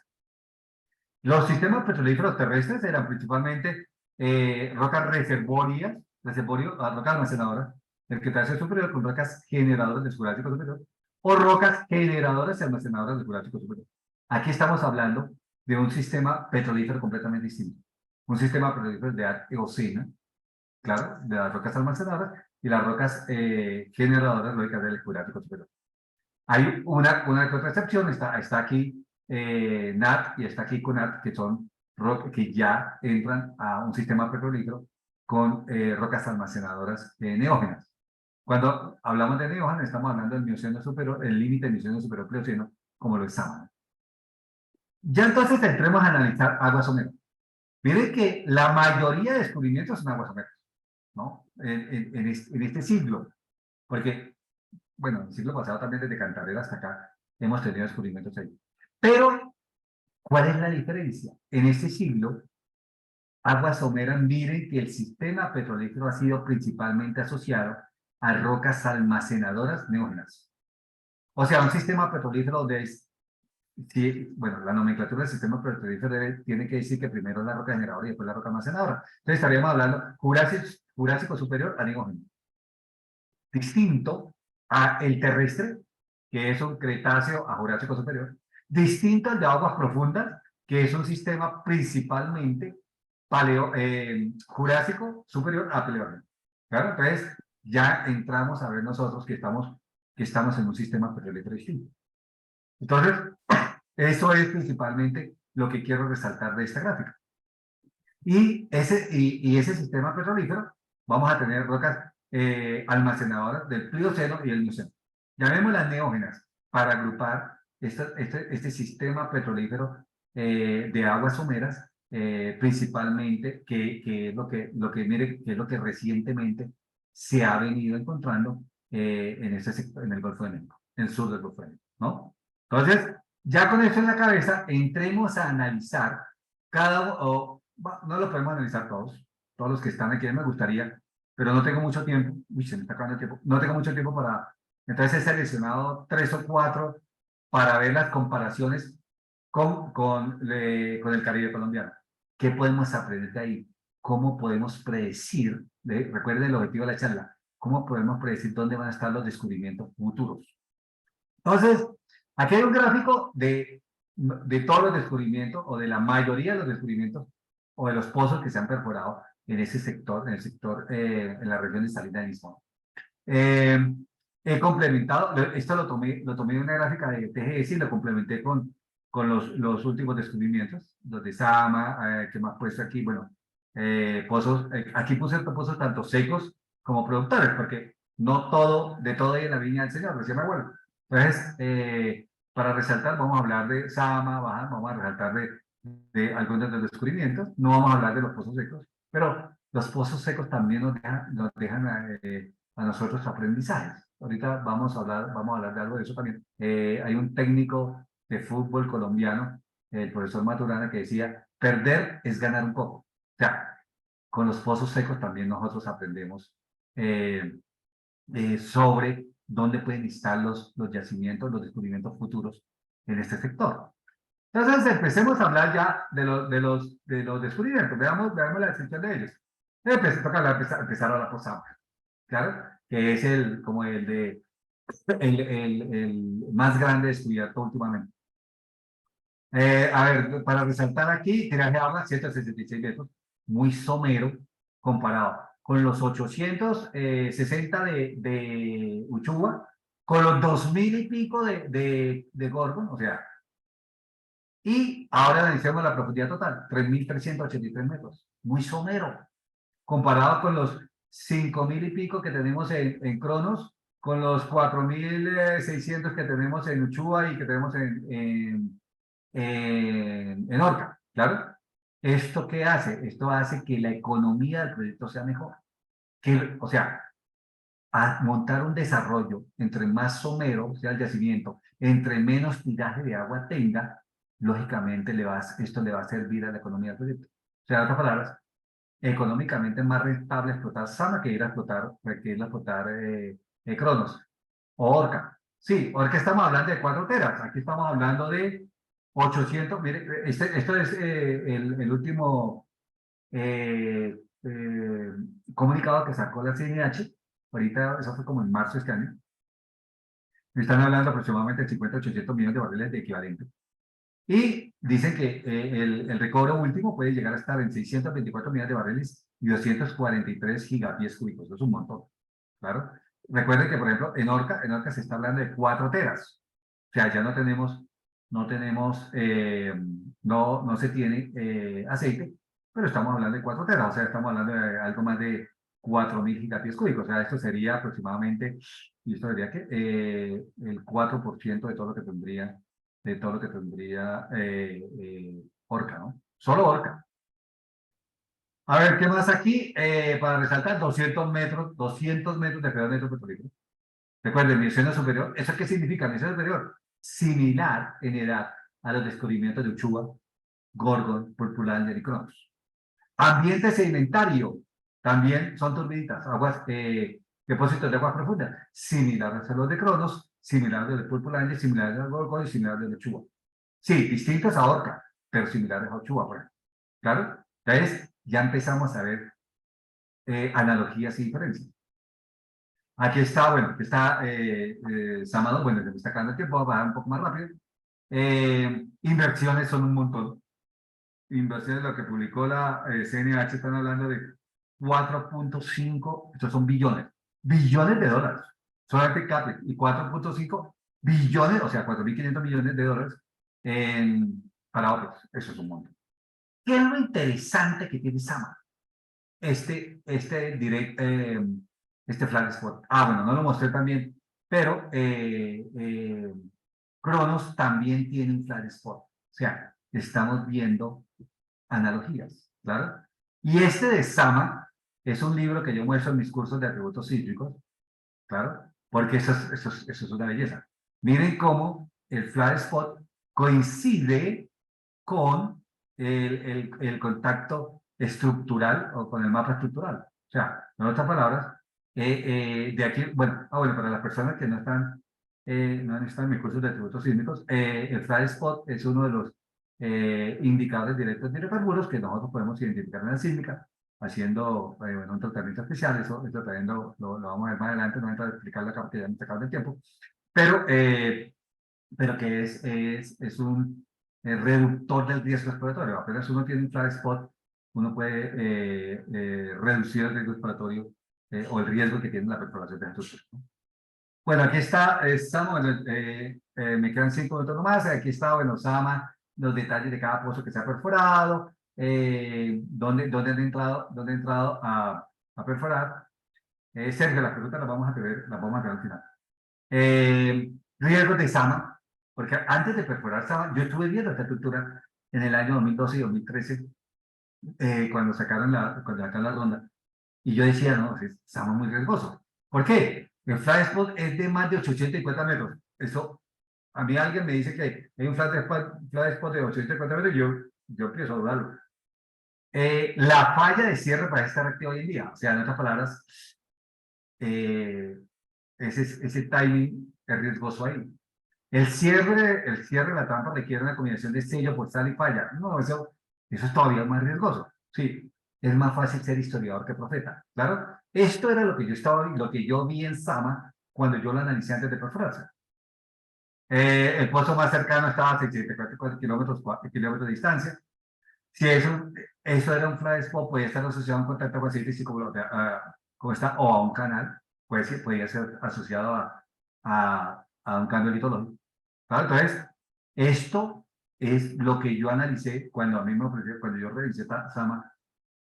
Los sistemas petrolíferos terrestres eran principalmente rocas rocas almacenadoras del Cretácico superior con rocas generadoras del Jurásico superior, o rocas generadoras y almacenadoras del Jurásico superior. Aquí estamos hablando de un sistema petrolífero completamente distinto. Un sistema petrolífero de edad eocena, claro, de las rocas almacenadoras y las rocas generadoras lógicas del Jurásico superior. Hay una otra excepción, está aquí NAT y está aquí CUNAT, que son rocas que ya entran a un sistema petrolífero con rocas almacenadoras neógenas. Cuando hablamos de neógenas, estamos hablando del Mioceno superior, el límite del Mioceno superior Plioceno, como lo es Sámano. Ya entonces entremos a analizar aguas someras. Miren que la mayoría de descubrimientos son aguas someras, ¿no? En este siglo, porque, bueno, en el siglo pasado también desde Cantarell hasta acá hemos tenido descubrimientos ahí. Pero, ¿cuál es la diferencia? En este siglo, aguas someras, miren que el sistema petrolífero ha sido principalmente asociado a rocas almacenadoras neógenas. O sea, un sistema petrolífero donde sí, bueno, la nomenclatura del sistema petrolífero tiene que decir que primero es la roca generadora y después la roca almacenadora. Entonces estaríamos hablando Jurásico superior a neógeno. Distinto a el terrestre, que es un Cretáceo a Jurásico superior. Distinto al de aguas profundas, que es un sistema principalmente Jurásico superior a Paleógeno. Claro, entonces ya entramos a ver nosotros que estamos en un sistema petrolífero distinto. Entonces, eso es principalmente lo que quiero resaltar de esta gráfica. Y ese sistema petrolífero, vamos a tener rocas almacenadoras del Plioceno y el Mioceno. Llamémoslas neógenas para agrupar este sistema petrolífero de aguas someras, principalmente, que es mire, que es lo que recientemente se ha venido encontrando en el Golfo de México, en el sur del Golfo de México, ¿no? Entonces, ya con esto en la cabeza, entremos a analizar no lo podemos analizar todos los que están aquí me gustaría, pero no tengo mucho tiempo. Uy, se me está acabando el tiempo. No tengo mucho tiempo para... Entonces he seleccionado 3 o 4 para ver las comparaciones con el Caribe colombiano. ¿Qué podemos aprender de ahí? ¿Cómo podemos predecir? Recuerden el objetivo de la charla. ¿Cómo podemos predecir dónde van a estar los descubrimientos futuros? Entonces, aquí hay un gráfico de todos los descubrimientos, o de la mayoría de los descubrimientos, o de los pozos que se han perforado en ese sector, en la región de Salina de Lisboa. He complementado, esto lo tomé de una gráfica de TGS y lo complementé con los últimos descubrimientos, los de Sama, que me ha puesto aquí, bueno, pozos, aquí puse pozos tanto secos como productores, porque no todo, de todo hay en la viña del Señor, decía mi abuelo. Entonces, para resaltar, vamos a hablar de Sama, vamos a resaltar de algunos de los descubrimientos, no vamos a hablar de los pozos secos, pero los pozos secos también nos dejan a nosotros aprendizajes. Ahorita vamos a hablar de algo de eso también. Hay un técnico de fútbol colombiano, el profesor Maturana, que decía, perder es ganar un poco. O sea, con los pozos secos también nosotros aprendemos eh, sobre dónde pueden estar los yacimientos, los descubrimientos futuros en este sector. Entonces, empecemos a hablar ya de los descubrimientos. Veamos la descripción de ellos. Empezar ahora por Sama, claro, que es el más grande descubierto últimamente. A ver, para resaltar aquí, tiraje de agua 166 metros, muy somero comparado con los 860 de Uchuva, con los 2000 y pico de Gorgon, o sea, y ahora analicemos la profundidad total, 3383 metros, muy somero, comparado con los 5000 y pico que tenemos en Cronos, con los 4600 que tenemos en Uchuva y que tenemos en Orca, ¿claro? ¿Esto qué hace? Esto hace que la economía del proyecto sea mejor. O sea, a montar un desarrollo entre más somero sea el yacimiento, entre menos tiraje de agua tenga, lógicamente esto le va a servir a la economía del proyecto. O sea, en otras palabras, económicamente es más rentable explotar Sama que ir a explotar Cronos o Orca. Sí, Orca estamos hablando de 4 teras, aquí estamos hablando de 800, mire, esto es el último eh, eh, comunicado que sacó la CNH, ahorita eso fue como en marzo de este año, están hablando aproximadamente de 50 a 800 millones de barriles de equivalente. Y dicen que el recobro último puede llegar a estar en 624 millones de barriles y 243 gigapies cúbicos. Eso es un montón, claro. Recuerden que, por ejemplo, en Orca se está hablando de 4 teras. O sea, ya no se tiene aceite, pero estamos hablando de 4 teras. O sea, estamos hablando de algo más de 4000 gigapies cúbicos. O sea, esto sería aproximadamente, y esto sería que el 4% de todo lo que tendría Orca, ¿no? Solo Orca. A ver, ¿qué más aquí? Para resaltar, 200 metros de pedómetro petrolífero. Recuerden, mioceno superior. ¿Eso qué significa? Mioceno superior. Similar en edad a los descubrimientos de Uchuva, Gorgon, Purpulander y Cronos. Ambiente sedimentario. También son turbiditas, depósitos de aguas profundas. Similares a los de Cronos, similares a los de Purpulander, similares a los de Gorgon y similares a los de Uchuva. Sí, distintos a Orca, pero similares a Uchuva, por ejemplo. ¿Claro? Entonces, ya empezamos a ver analogías y diferencias. Aquí está, bueno, aquí está Samado, bueno, se me está acabando el tiempo, voy a bajar un poco más rápido. Inversiones son un montón. Inversiones, lo que publicó la CNH, están hablando de 4.5, estos son billones de dólares, solamente CAPEX, y 4.5 billones, o sea, 4.500 millones de dólares para otros. Eso es un montón. ¿Qué es lo interesante que tiene Sama? Este flag spot. Bueno, no lo mostré también, pero Cronos también tiene un flag spot. O sea, estamos viendo analogías, ¿claro? Y este de Sama es un libro que yo muestro en mis cursos de atributos cítricos, ¿claro? Porque eso es una belleza. Miren cómo el flat spot coincide con el contacto estructural o con el mapa estructural. O sea, en otras palabras, de aquí, bueno, bueno, para las personas que no están, no han estado en mis cursos de atributos sísmicos, el flat spot es uno de los indicadores directos de hidrocarburos que nosotros podemos identificar en la sísmica, haciendo bueno, un tratamiento especial, eso también lo vamos a ver más adelante, no voy a explicarlo acá porque ya me está acabando el tiempo, pero, pero que es un reductor del riesgo exploratorio. Apenas uno tiene un flat spot, uno puede reducir el riesgo exploratorio o el riesgo que tiene la perforación de estructuras, ¿no? Bueno, aquí está, estamos, bueno, me quedan 5 minutos nomás, aquí está, bueno, Sama, los detalles de cada pozo que se ha perforado, dónde ha entrado a perforar. Sergio, las preguntas las vamos a ver al final. Riesgos de Sama, porque antes de perforar Sama, yo estuve viendo esta estructura en el año 2012 y 2013, cuando sacaron la ronda, y yo decía, no, Sama es muy riesgoso. ¿Por qué? El flat spot es de más de 850 metros. Eso, a mí alguien me dice que hay un flat spot de 850 metros y yo empiezo a dudarlo. La falla de cierre parece estar activa hoy en día. O sea, en otras palabras, ese timing es riesgoso ahí. El cierre de la trampa requiere una combinación de sello, postal y falla. No, eso es todavía más riesgoso. Sí, es más fácil ser historiador que profeta. Claro, esto era lo que yo vi en Sama cuando yo lo analicé antes de perforarse. El pozo más cercano estaba a 674 kilómetros de distancia. Si eso era un flat spot, podía estar asociado a un contacto pacífico como está, o a un canal, podía ser asociado a un cambio litológico. ¿Claro? Entonces, esto es lo que yo analicé cuando a mí me ofreció, cuando yo revisé Sama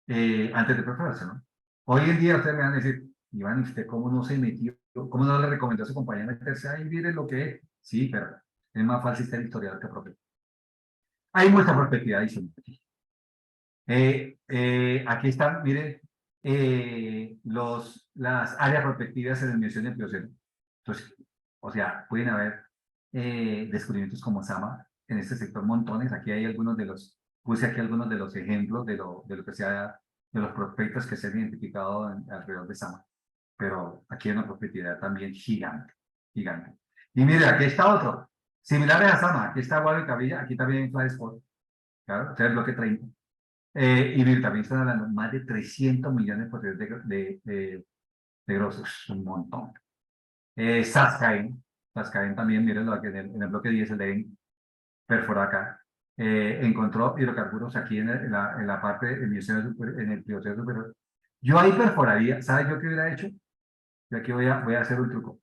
antes de prepararse, ¿no? Hoy en día ustedes me van a decir, Iván, ¿y usted cómo no se metió? ¿Cómo no le recomendó a su compañía meterse ahí? Mire lo que es. Sí, pero es más fácil ser historiador que profeta. Hay mucha perspectiva adicional. Aquí están, miren, las áreas prospectivas en el Mioceno y Plioceno. Entonces, o sea, pueden haber descubrimientos como Sama en este sector montones. Aquí hay puse aquí algunos de los ejemplos de lo que de los prospectos que se han identificado alrededor de Sama. Pero aquí hay una prospectividad también gigante, gigante. Y mire, aquí está otro. Similares a Sama, aquí está Guado y Cabilla, aquí también hay Fly Spot. Claro, este es el bloque 30. Y mire, también están hablando más de 300 millones de grosos, un montón. Saskain también, mírenlo aquí en el bloque 10, el de perfora acá. Encontró hidrocarburos aquí en la parte, en el Plioceno superior. Yo ahí perforaría, ¿sabes yo qué hubiera hecho? Y aquí voy a hacer un truco.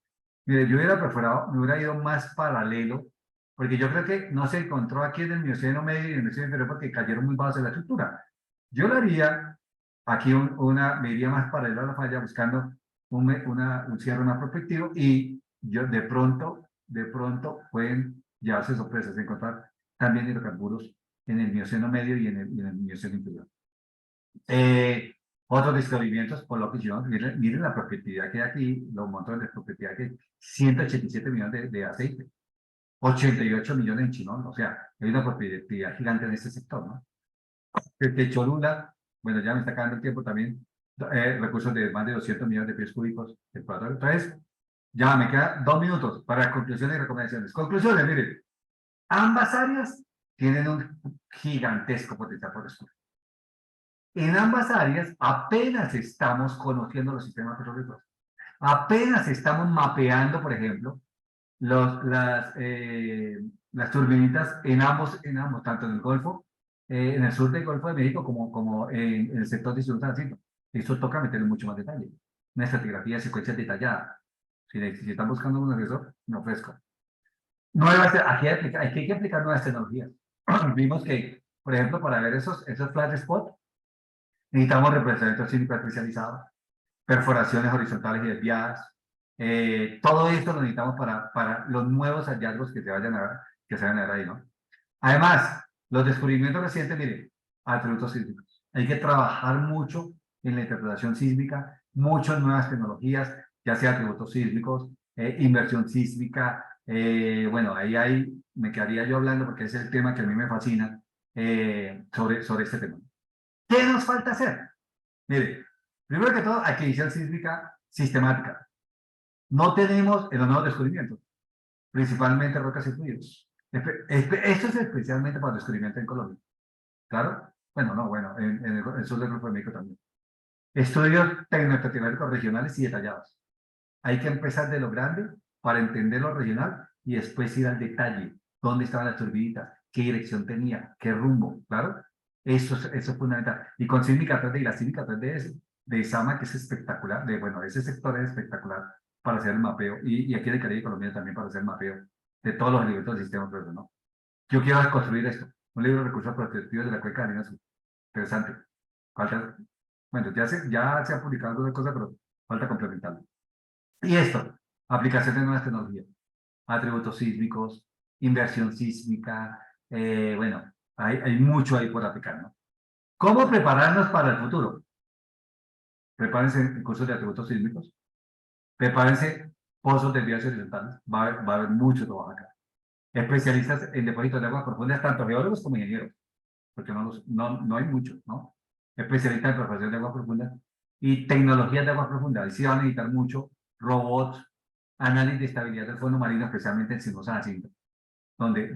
Mire, yo hubiera perforado, me hubiera ido más paralelo, porque yo creo que no se encontró aquí en el Mioceno medio y en el Mioceno inferior porque cayeron muy bajos en la estructura. Yo lo haría, aquí me iría más paralelo a la falla buscando un cierre más prospectivo y yo de pronto pueden llevarse sorpresas, encontrar también hidrocarburos en el Mioceno medio y en el Mioceno inferior. Otros descubrimientos, por lo que yo, miren la prospectividad que hay aquí, los montones de prospectividad que hay, 187 millones de aceite, 88 millones en Chinón, o sea, hay una prospectividad gigante en este sector, ¿no? De Cholula, bueno, ya me está acabando el tiempo también, recursos de más de 200 millones de pies cúbicos. Entonces, ya me quedan 2 minutos para conclusiones y recomendaciones. Conclusiones, miren, ambas áreas tienen un gigantesco potencial por descubrir. En ambas áreas apenas estamos conociendo los sistemas petrolíferos. Apenas estamos mapeando, por ejemplo, las turbinitas en ambos, tanto en el Golfo, en el sur del Golfo de México, como en el sector de distribución. Eso toca meterle mucho más detalle. Una estratigrafía de secuencia detallada. Si están buscando un asesor, me ofrezco. Hay que aplicar nuevas tecnologías. Vimos que, por ejemplo, para ver esos flash spot, necesitamos represamiento sísmico especializado, perforaciones horizontales y desviadas. Todo esto lo necesitamos para los nuevos hallazgos que se vayan a ver ahí, ¿no? Además, los descubrimientos recientes, miren, atributos sísmicos. Hay que trabajar mucho en la interpretación sísmica, muchas nuevas tecnologías, ya sea atributos sísmicos, inversión sísmica, Bueno, me quedaría yo hablando porque es el tema que a mí me fascina sobre este tema. ¿Qué nos falta hacer? Mire, primero que todo, adquisición sísmica sistemática. No tenemos en los nuevos descubrimientos, principalmente rocas y fluidos. Esto es especialmente para el descubrimiento en Colombia. ¿Claro? Bueno, no, bueno, en el sur del Grupo de México también. Estudios tecnoestratigráficos regionales y detallados. Hay que empezar de lo grande para entender lo regional y después ir al detalle. ¿Dónde estaban las turbiditas? ¿Qué dirección tenía? ¿Qué rumbo? ¿Claro? Eso es fundamental. Y con sísmica 3D y la sísmica 3D de Sama, que es espectacular, bueno, ese sector es espectacular para hacer el mapeo, y aquí en el Caribe Colombia también para hacer el mapeo de todos los elementos del sistema, pero no. Yo quiero construir esto, un libro de recursos prospectivos de la cuenca de Arena Azul. Interesante. Falta, bueno, ya se ha publicado alguna cosa, pero falta complementarlo. Y esto, aplicaciones de nuevas tecnologías, atributos sísmicos, inversión sísmica, bueno, hay mucho ahí por aplicar, ¿no? ¿Cómo prepararnos para el futuro? Prepárense en cursos de atributos sísmicos, prepárense pozos de vías horizontales, va a haber mucho trabajo acá. Especialistas en depósitos de aguas profundas, tanto geólogos como ingenieros, porque no hay muchos, ¿no? Especialistas en perforación de aguas profundas y tecnologías de aguas profundas. Ahí sí van a necesitar mucho robots, análisis de estabilidad del fondo marino, especialmente en Sinosa Jacinto, donde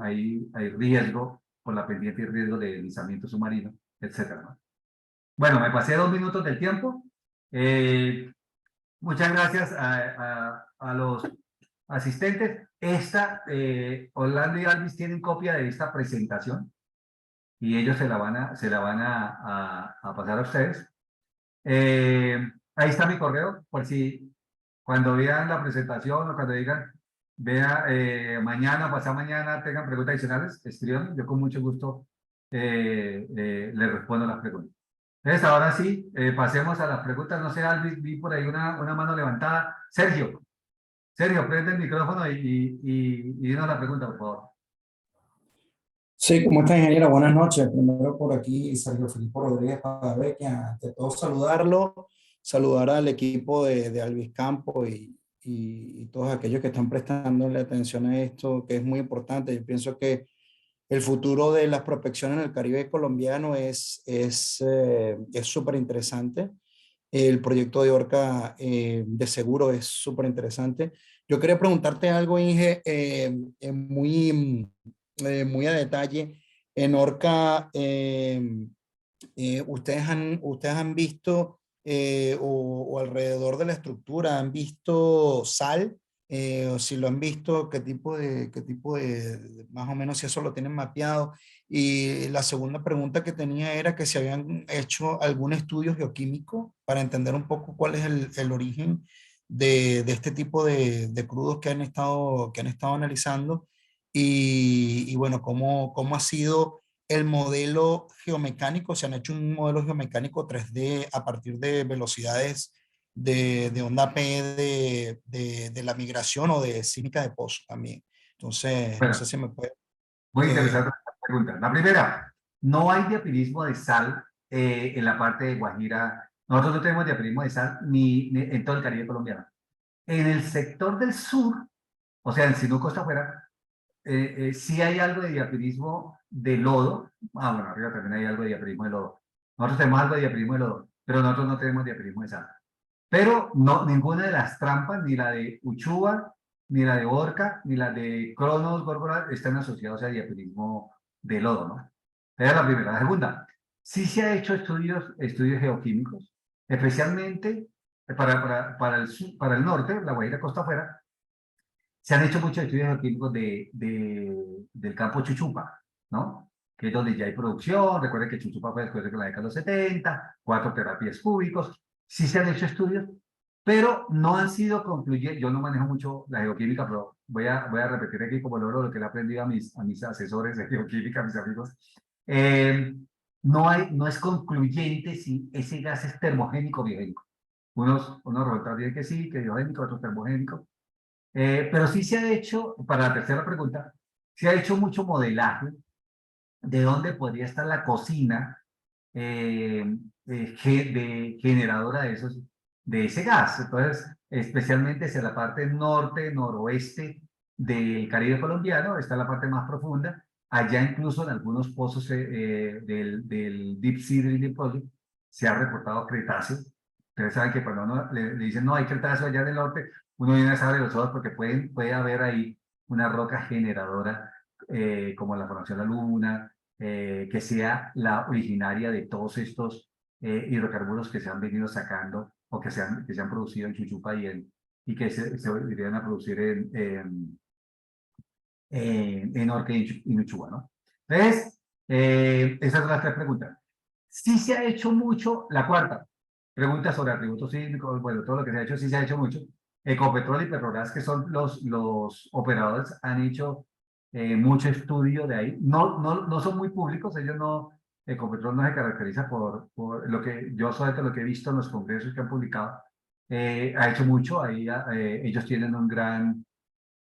hay riesgo por la pendiente y riesgo de deslizamiento submarino, etcétera, ¿no? Bueno, me pasé 2 minutos del tiempo. Muchas gracias a los asistentes. Orlando y Alvis tienen copia de esta presentación y ellos se la van a pasar a ustedes. Ahí está mi correo, por si cuando vean la presentación o cuando digan, mañana, pasado mañana, tengan preguntas adicionales, escriban, yo con mucho gusto les respondo las preguntas. Entonces, ahora sí, pasemos a las preguntas. No sé, Alvis, vi por ahí una mano levantada. Sergio, prende el micrófono y dinos la pregunta, por favor. Sí, ¿cómo está, ingeniero? Buenas noches. Primero por aquí, Sergio Filipe Rodríguez Pavecchia. Ante todo, saludar al equipo de Alvis Campo y todos aquellos que están prestándole atención a esto, que es muy importante. Yo pienso que el futuro de las prospecciones en el Caribe colombiano es súper interesante. El proyecto de Orca de seguro es súper interesante. Yo quería preguntarte algo, Inge, muy a detalle. En Orca, ustedes han visto, o alrededor de la estructura, han visto sal, o si lo han visto, más o menos si eso lo tienen mapeado. Y la segunda pregunta que tenía era que si habían hecho algún estudio geoquímico para entender un poco cuál es el origen de este tipo de crudos que han estado analizando. Y bueno, cómo ha sido el modelo geomecánico. Se han hecho un modelo geomecánico 3D a partir de velocidades de onda P de la migración o de sísmica de pozo también. Entonces, no sé Bueno, si me puede... muy eh, interesante la pregunta. La primera, no hay diapirismo de sal en la parte de Guajira. Nosotros no tenemos diapirismo de sal ni en todo el Caribe colombiano. En el sector del sur, o sea, en Sinú, Costa Afuera, sí hay algo de diapirismo de lodo. Bueno, arriba también hay algo de diapirismo de lodo. Nosotros tenemos algo de diapirismo de lodo, pero nosotros no tenemos diapirismo de sal. Pero no, ninguna de las trampas, ni la de Uchuva, ni la de Orca, ni la de Cronos, Górgora, están asociados a diapirismo de lodo, ¿no? Esa es la primera. La segunda, sí se ha hecho estudios geoquímicos, especialmente para el norte, la Guajira Costa Afuera, se han hecho muchos estudios geoquímicos del campo Chuchupa, ¿no? Que es donde ya hay producción. Recuerden que Chuchupa fue después de la década de los 70, 4 terapias cúbicos. Sí se han hecho estudios, pero no han sido concluyentes. Yo no manejo mucho la geoquímica, pero voy a repetir aquí como lo que le he aprendido a mis asesores de geoquímica, a mis amigos. No es concluyente si ese gas es termogénico o biogénico. Unos resultados dicen que sí, que biogénico, otros termogénico. Pero sí se ha hecho, para la tercera pregunta, se ha hecho mucho modelaje de dónde podría estar la cocina generadora de esos. de ese gas. Entonces, especialmente hacia la parte norte, noroeste del Caribe colombiano, está la parte más profunda. Allá incluso en algunos pozos del Deep Sea Drilling Project se ha reportado Cretáceo. Ustedes saben que cuando uno le dicen, no, hay Cretáceo allá en el norte, uno viene a saber los ojos porque puede haber ahí una roca generadora como la Formación La Luna, que sea la originaria de todos estos hidrocarburos que se han venido sacando o que se han producido en Chuchupa y que se irían a producir en Orque y Nuchúa, ¿no? Entonces, esas son las tres preguntas. Sí se ha hecho mucho, la cuarta, pregunta sobre atributos sísmicos, bueno, todo lo que se ha hecho, sí se ha hecho mucho. Ecopetrol y Petrobras, que son los operadores, han hecho mucho estudio de ahí. No son muy públicos, ellos no, Ecopetrol no se caracteriza por lo que yo sobre lo que he visto en los congresos que han publicado. Ha hecho mucho, ahí ellos tienen un gran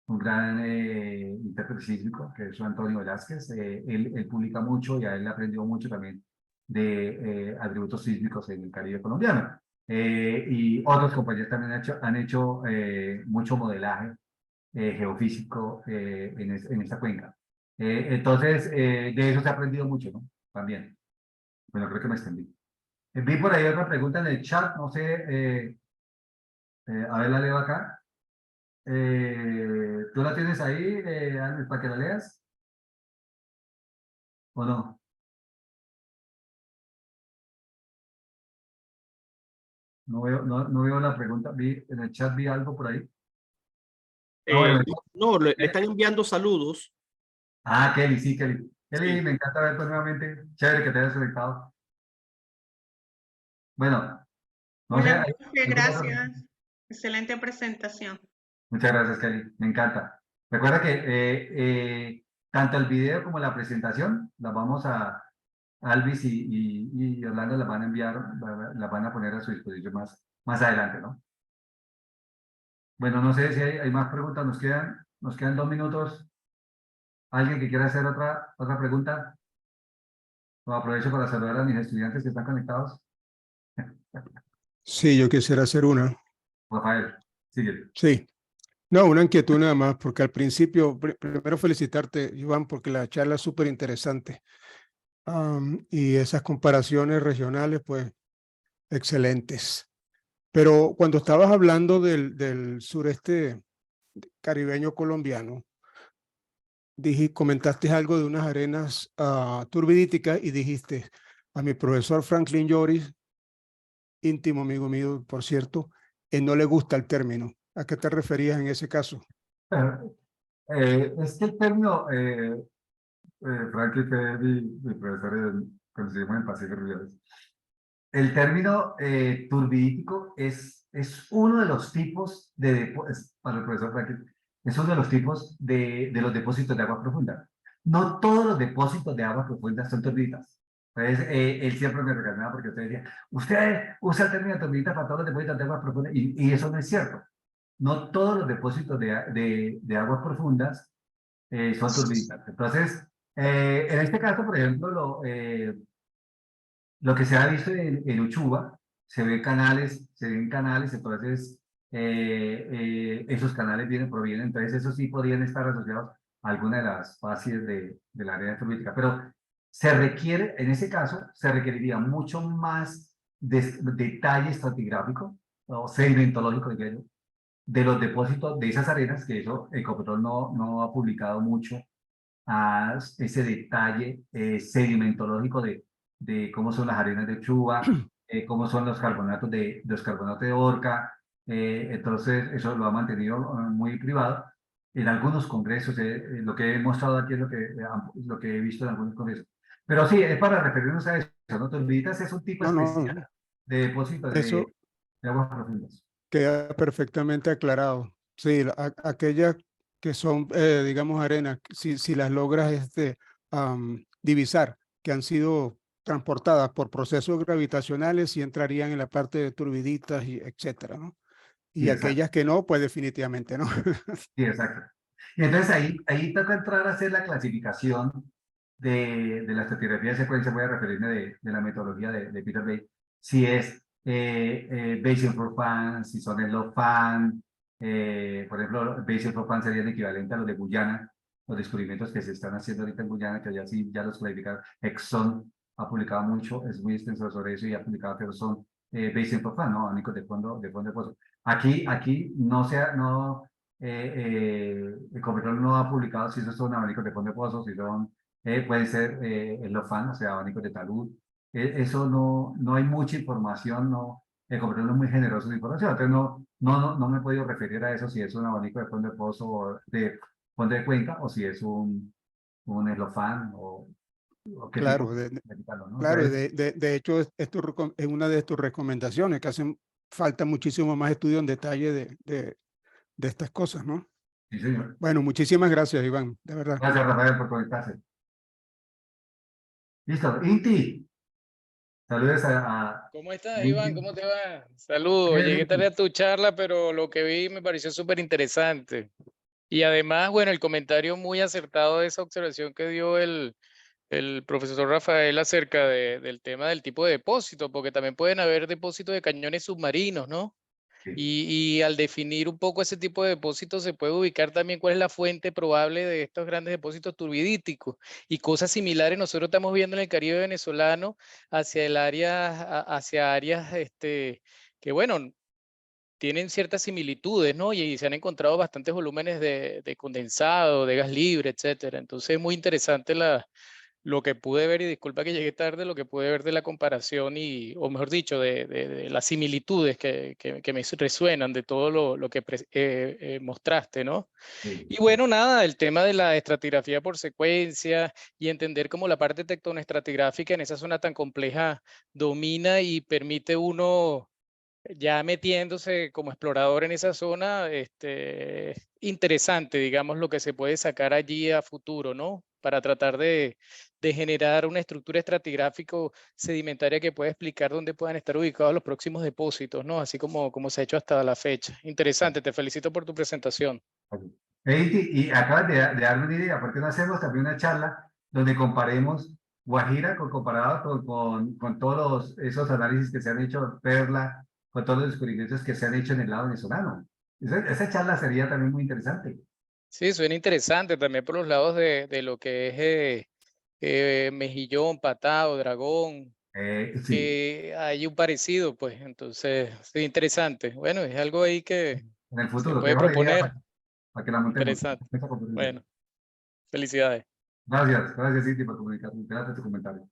intérprete sísmico, que es Antonio Velázquez. Él publica mucho y a él le aprendió mucho también de atributos sísmicos en el Caribe colombiano. Y otros compañeros también han hecho mucho modelaje geofísico en esta cuenca. Entonces, de eso se ha aprendido mucho, ¿no? También. Bueno, creo que me extendí. Vi por ahí otra pregunta en el chat, no sé, a ver, la leo acá. ¿Tú la tienes ahí, Albert, para que la leas? ¿O no? No veo la pregunta. En el chat vi algo por ahí. Ah, bueno. No, le están enviando saludos. Kelly, sí, Kelly. Kelly, Sí. me encanta verte nuevamente. Chévere que te hayas conectado. Bueno, no sé. Hola, profe, ¿alguna otra pregunta? gracias. Excelente presentación. Muchas gracias, Kelly. Me encanta. Recuerda que tanto el video como la presentación las vamos Alvis y Yolanda las van a enviar, las van a poner a su disposición más adelante, ¿no? Bueno, no sé si hay más preguntas. Nos quedan 2 minutos. ¿Alguien que quiera hacer otra pregunta? O aprovecho para saludar a mis estudiantes que están conectados. Sí, yo quisiera hacer una. Rafael, sigue. Sí. No, una inquietud nada más, porque al principio, primero felicitarte, Iván, porque la charla es súper interesante. Y esas comparaciones regionales, pues, excelentes. Pero cuando estabas hablando del sureste caribeño colombiano, comentaste algo de unas arenas turbidíticas y dijiste a mi profesor Franklin Lloris, íntimo amigo mío, por cierto, no le gusta el término. ¿A qué te referías en ese caso? Es que el término, Frankie fue mi profesor cuando estuvimos en Pacífico Rivera. El término turbidítico es uno de los tipos para el profesor Franklin, es uno de los tipos de los depósitos de agua profunda. No todos los depósitos de agua profunda son turbiditas. Entonces, él siempre me regañaba porque usted decía, usted usa el término turbidita para todos los depósitos de agua profunda, y eso no es cierto. No todos los depósitos de aguas profundas son turbiditas. Entonces, en este caso, por ejemplo, lo que se ha visto en Uchuva, se ven canales, entonces esos canales provienen, entonces esos sí podrían estar asociados a alguna de las fases de la área turbítica, pero en ese caso, se requeriría mucho más detalle estratigráfico o sedimentológico, diría yo, de los depósitos de esas arenas, que eso Ecopetrol no ha publicado mucho a ese detalle sedimentológico de cómo son las arenas de Chuba, cómo son los carbonatos de Orca. Entonces, eso lo ha mantenido muy privado. En algunos congresos, lo que he mostrado aquí es lo que he visto en algunos congresos. Pero sí, es para referirnos a eso, ¿no? Turbiditas es un tipo especial de depósito de aguas profundas. Queda perfectamente aclarado. Sí, aquellas que son, digamos, arenas, si las logras divisar, que han sido transportadas por procesos gravitacionales y entrarían en la parte de turbiditas y etcétera, ¿no? Y Sí, aquellas que no, pues definitivamente no. Sí, exacto. Y entonces ahí toca entrar a hacer la clasificación de la estratigrafía de secuencia. Voy a referirme de la metodología de Peter Bay, si es Basin for Fans, si son Slow Fan, por ejemplo, Basin for Fans sería el equivalente a los de Guyana, los descubrimientos que se están haciendo ahorita en Guyana, que ya sí, ya los clasificaron. Exxon ha publicado mucho, es muy extenso sobre eso y ha publicado, pero son Basin for Fans, ¿no? Abanicos de fondo de pozo. Aquí no Ecopetrol no ha publicado si esos son abanicos de fondo de pozo, si son, pueden ser Slow Fan, o sea, abanicos de talud. Eso no hay mucha información, no, Ecopetrol no es muy generoso de información, entonces no me he podido referir a eso, si es un abanico de fondo de pozo, o de fondo de cuenca, o si es un Eslofan, o qué tipo Claro, de metal, ¿no? claro, Entonces, de hecho es una de tus recomendaciones, que hacen falta muchísimo más estudio en detalle de estas cosas, ¿no? sí, señor. Bueno, muchísimas gracias, Iván, de verdad. Gracias, Rafael, por conectarse. Listo, Inti, saludos a ¿Cómo estás, Iván? Inti. ¿Cómo te va? Saludos. Bien, Llegué tarde Inti. a tu charla, pero lo que vi me pareció súper interesante. Y además, bueno, el comentario muy acertado de esa observación que dio el profesor Rafael acerca del tema del tipo de depósito, porque también pueden haber depósitos de cañones submarinos, ¿no? Sí, Y al definir un poco ese tipo de depósitos se puede ubicar también cuál es la fuente probable de estos grandes depósitos turbidíticos y cosas similares nosotros estamos viendo en el Caribe venezolano hacia el área, hacia áreas que bueno, tienen ciertas similitudes, ¿no? Y se han encontrado bastantes volúmenes de condensado, de gas libre, etcétera. Entonces es muy interesante lo que pude ver, y disculpa que llegué tarde, lo que pude ver de la comparación o mejor dicho, de las similitudes que me resuenan de todo lo que mostraste, ¿no? sí. Y bueno, nada, el tema de la estratigrafía por secuencia y entender cómo la parte tectonoestratigráfica en esa zona tan compleja domina y permite uno ya metiéndose como explorador en esa zona, interesante, digamos, lo que se puede sacar allí a futuro, ¿no? Para tratar de generar una estructura estratigráfico sedimentaria que pueda explicar dónde puedan estar ubicados los próximos depósitos, ¿no? Así como se ha hecho hasta la fecha. Interesante, te felicito por tu presentación. Inti, y acabas de darme una idea, ¿por qué no hacemos también una charla donde comparemos Guajira comparado con todos esos análisis que se han hecho, Perla, con todos los descubrimientos que se han hecho en el lado venezolano? Esa charla sería también muy interesante. Sí, suena interesante también por los lados de lo que es Mejillón, Patao, Dragón, Sí, que hay un parecido, pues, entonces, sí, interesante. Bueno, es algo ahí que en el se futuro, te puede dejo la idea proponer. para que la montemos. Interesante. Esa conferencia. Bueno, felicidades. Gracias, Inti, por comunicarme. Gracias por tu comentario.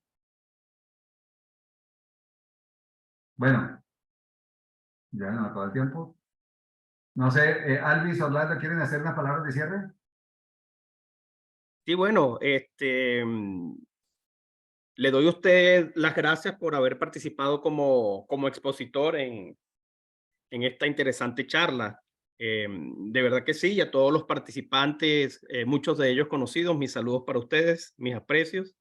Bueno, ya nos acabó el tiempo. No sé, Alvis, Orlando, ¿quieren hacer unas palabras de cierre? Sí, bueno, le doy a usted las gracias por haber participado como expositor en esta interesante charla. De verdad que sí, y a todos los participantes, muchos de ellos conocidos, mis saludos para ustedes, mis aprecios.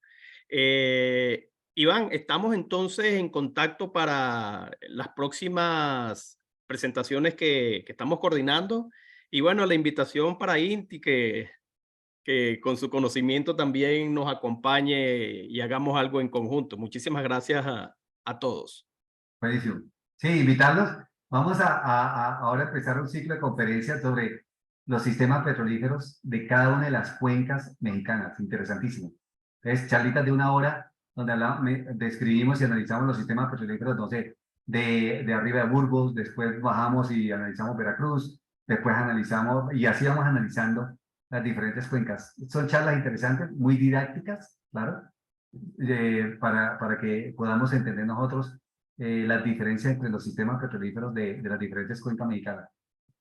Iván, estamos entonces en contacto para las próximas presentaciones que estamos coordinando. Y bueno, la invitación para Inti, que con su conocimiento también nos acompañe y hagamos algo en conjunto. Muchísimas gracias a todos. Buenísimo. Sí, invitarlos. Vamos a ahora empezar un ciclo de conferencias sobre los sistemas petrolíferos de cada una de las cuencas mexicanas. Interesantísimo. Es charlitas de una hora donde describimos y analizamos los sistemas petrolíferos, no sé, de arriba de Burgos, después bajamos y analizamos Veracruz, después analizamos, y así vamos analizando las diferentes cuencas. Son charlas interesantes, muy didácticas, claro, para que podamos entender nosotros las diferencias entre los sistemas petrolíferos de las diferentes cuencas mexicanas.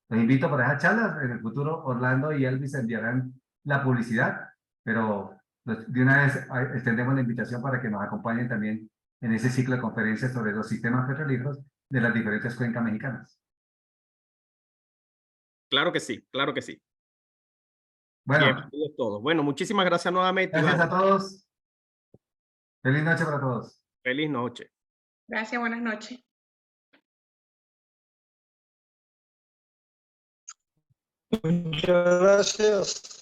Los invito para esas charlas. En el futuro, Orlando y Elvis enviarán la publicidad, pero de una vez extendemos la invitación para que nos acompañen también en ese ciclo de conferencias sobre los sistemas petrolíferos de las diferentes cuencas mexicanas. Claro que sí, claro que sí. Bueno, Bienvenidos todos. Bueno, muchísimas gracias nuevamente, gracias Iván. a todos. Feliz noche para todos. Feliz noche. Gracias, buenas noches. Muchas gracias.